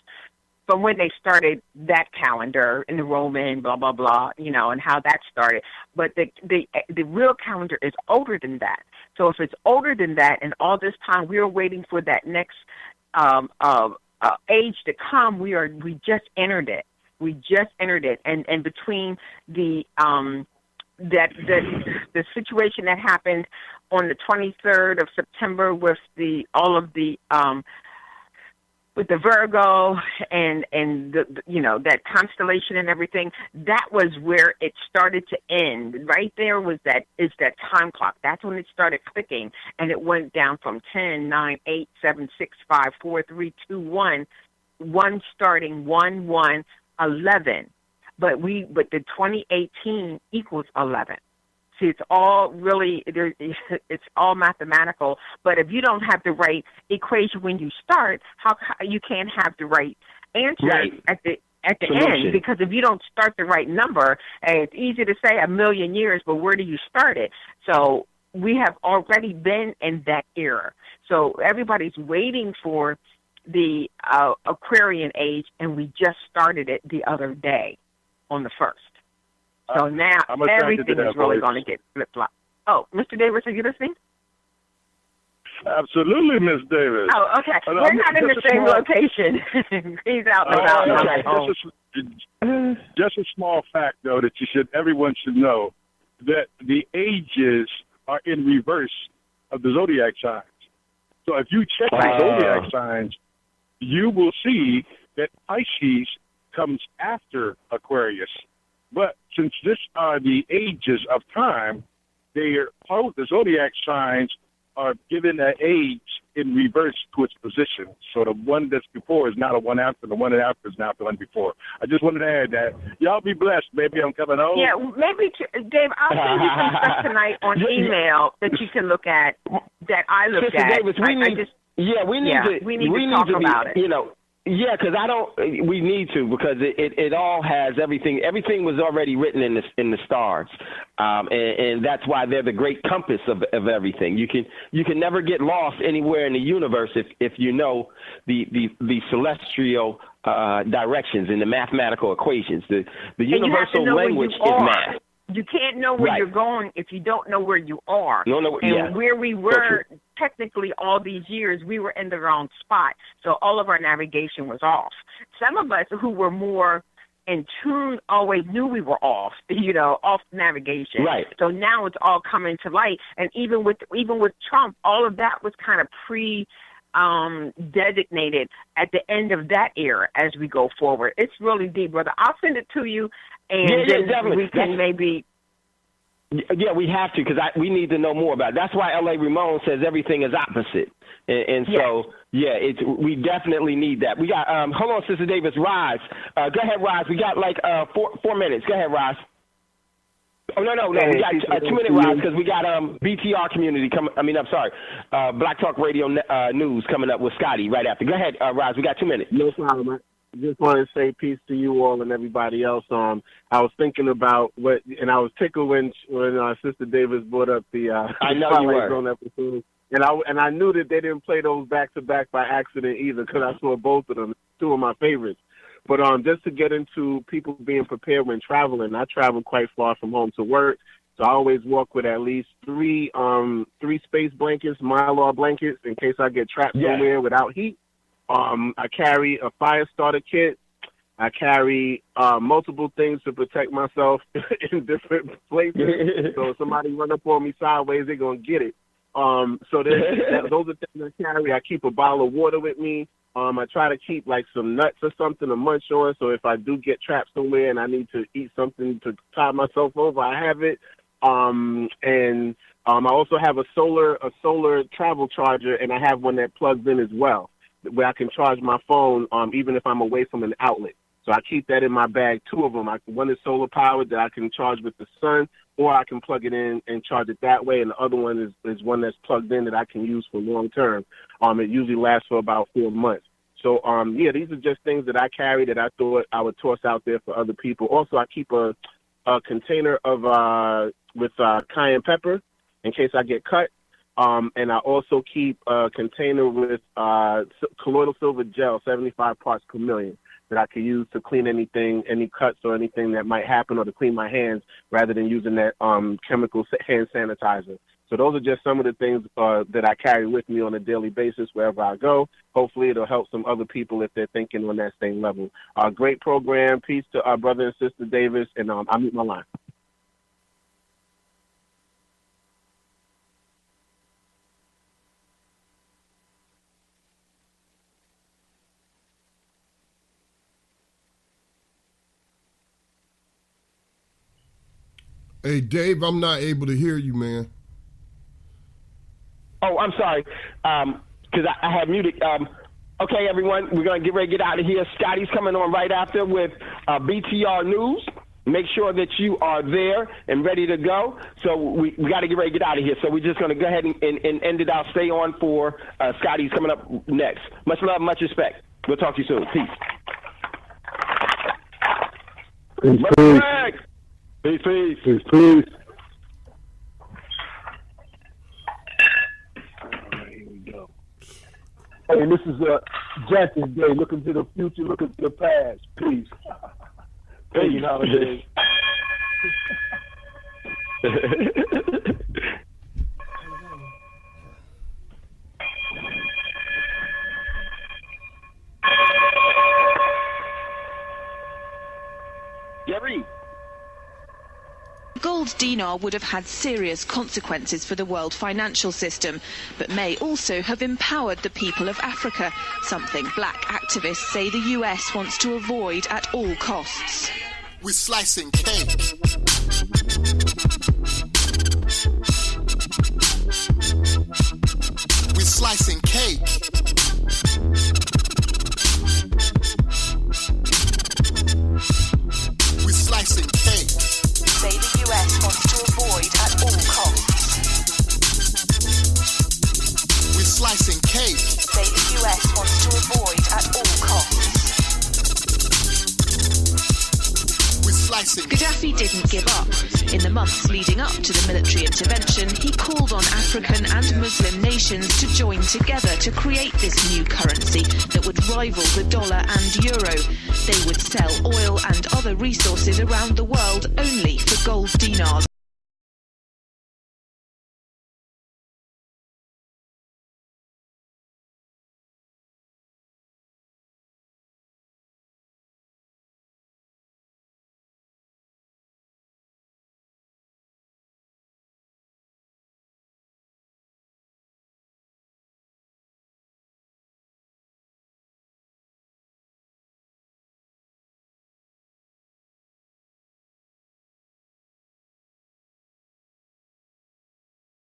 from when they started that calendar in the Roman, blah, blah, blah, and how that started. But the real calendar is older than that. So if it's older than that, and all this time we are waiting for that next age to come, we just entered it. We just entered it, and between the situation that happened on the 23rd of September with with the Virgo and that constellation and everything, that was where it started to end. Right there is that time clock. That's when it started clicking, and it went down from 10, 9, 8, 7, 6, 5, 4, 3, 2, 1, 1 starting 1, 1, 11. But the 2018 equals 11. See, it's all really, it's all mathematical. But if you don't have the right equation when you start, how you can't have the right answer at the end? Because if you don't start the right number, it's easy to say a million years, but where do you start it? So we have already been in that era. So everybody's waiting for the Aquarian age, and we just started it the other day on the 1st. So now everything is really going to get flip-flopped. Oh, Mr. Davis, are you listening? Absolutely, Miss Davis. Oh, okay. We're not in the same location. He's out and about. And I'm at home. Just a small fact, though, that everyone should know, that the ages are in reverse of the zodiac signs. So if you check the zodiac signs, you will see that Pisces comes after Aquarius. But since this are the ages of time, the zodiac signs are given an age in reverse to its position. So the one that's before is now the one after, the one after is now the one before. I just wanted to add that. Y'all be blessed. Maybe I'm coming home. Yeah, maybe, Dave, I'll send you some stuff tonight on email that you can look at, that I looked Sister at. Davis, we need to talk about it. You know, yeah, because we need to, because it all has everything. Everything was already written in the stars, and that's why they're the great compass of everything. You can never get lost anywhere in the universe if you know the celestial directions and the mathematical equations. The universal language is math. You can't know where you're going if you don't know where you are. Where we were technically all these years, we were in the wrong spot. So all of our navigation was off. Some of us who were more in tune always knew we were off, off navigation. Right. So now it's all coming to light. And even with Trump, all of that was kind of designated at the end of that era as we go forward. It's really deep, brother. I'll send it to you, and definitely. We can maybe... Yeah, we have to, because we need to know more about it. That's why L.A. Ramon says everything is opposite. And so, we definitely need that. We got, hold on, Sister Davis, Roz. Go ahead, Roz. We got like 4 minutes. Go ahead, Roz. Oh, no. We got 2 minute, Roz, because we got BTR community coming. I'm sorry, Black Talk Radio News coming up with Scotty right after. Go ahead, Roz. We got 2 minutes. No problem. Just want to say peace to you all and everybody else. I was thinking about and I was tickled when Sister Davis brought up the Twilight Zone episode, and I knew that they didn't play those back to back by accident either, because I saw both of them, two of my favorites. But just to get into people being prepared when traveling, I travel quite far from home to work, so I always walk with at least three space blankets, Mylar blankets, in case I get trapped somewhere without heat. I carry a fire starter kit. I carry multiple things to protect myself in different places. So if somebody run up on me sideways, they're going to get it. So those are things I carry. I keep a bottle of water with me. I try to keep like some nuts or something to munch on. So if I do get trapped somewhere and I need to eat something to tie myself over, I have it. And I also have a solar travel charger, and I have one that plugs in as well, where I can charge my phone even if I'm away from an outlet. So I keep that in my bag, 2 of them. One is solar powered that I can charge with the sun, or I can plug it in and charge it that way. And the other one is one that's plugged in that I can use for long term. It usually lasts for about 4 months. So, these are just things that I carry that I thought I would toss out there for other people. Also, I keep a container with cayenne pepper in case I get cut. And I also keep a container with colloidal silver gel, 75 parts per million, that I can use to clean anything, any cuts or anything that might happen, or to clean my hands rather than using that chemical hand sanitizer. So those are just some of the things that I carry with me on a daily basis wherever I go. Hopefully it'll help some other people if they're thinking on that same level. Great program. Peace to our brother and sister Davis, and I'll mute my line. Hey, Dave, I'm not able to hear you, man. Oh, I'm sorry, because I had muted. Okay, everyone, we're going to get ready to get out of here. Scotty's coming on right after with BTR News. Make sure that you are there and ready to go. So we got to get ready to get out of here. So we're just going to go ahead and end it out. Stay on for Scotty's coming up next. Much love, much respect. We'll talk to you soon. Peace. Peace. Peace. Here we go. Hey, this is Jackie's Day. Looking to the future, looking to the past. Peace. Happy holidays. Gary. Gold dinar would have had serious consequences for the world financial system, but may also have empowered the people of Africa, something black activists say the US wants to avoid at all costs. We're slicing cake. We're slicing cake. We're slicing cake. Say the US wants to avoid at all costs. We're slicing cake. Say the US wants to avoid at all costs. Gaddafi didn't give up. In the months leading up to the military intervention, he called on African and Muslim nations to join together to create this new currency that would rival the dollar and euro. They would sell oil and other resources around the world only for gold dinars.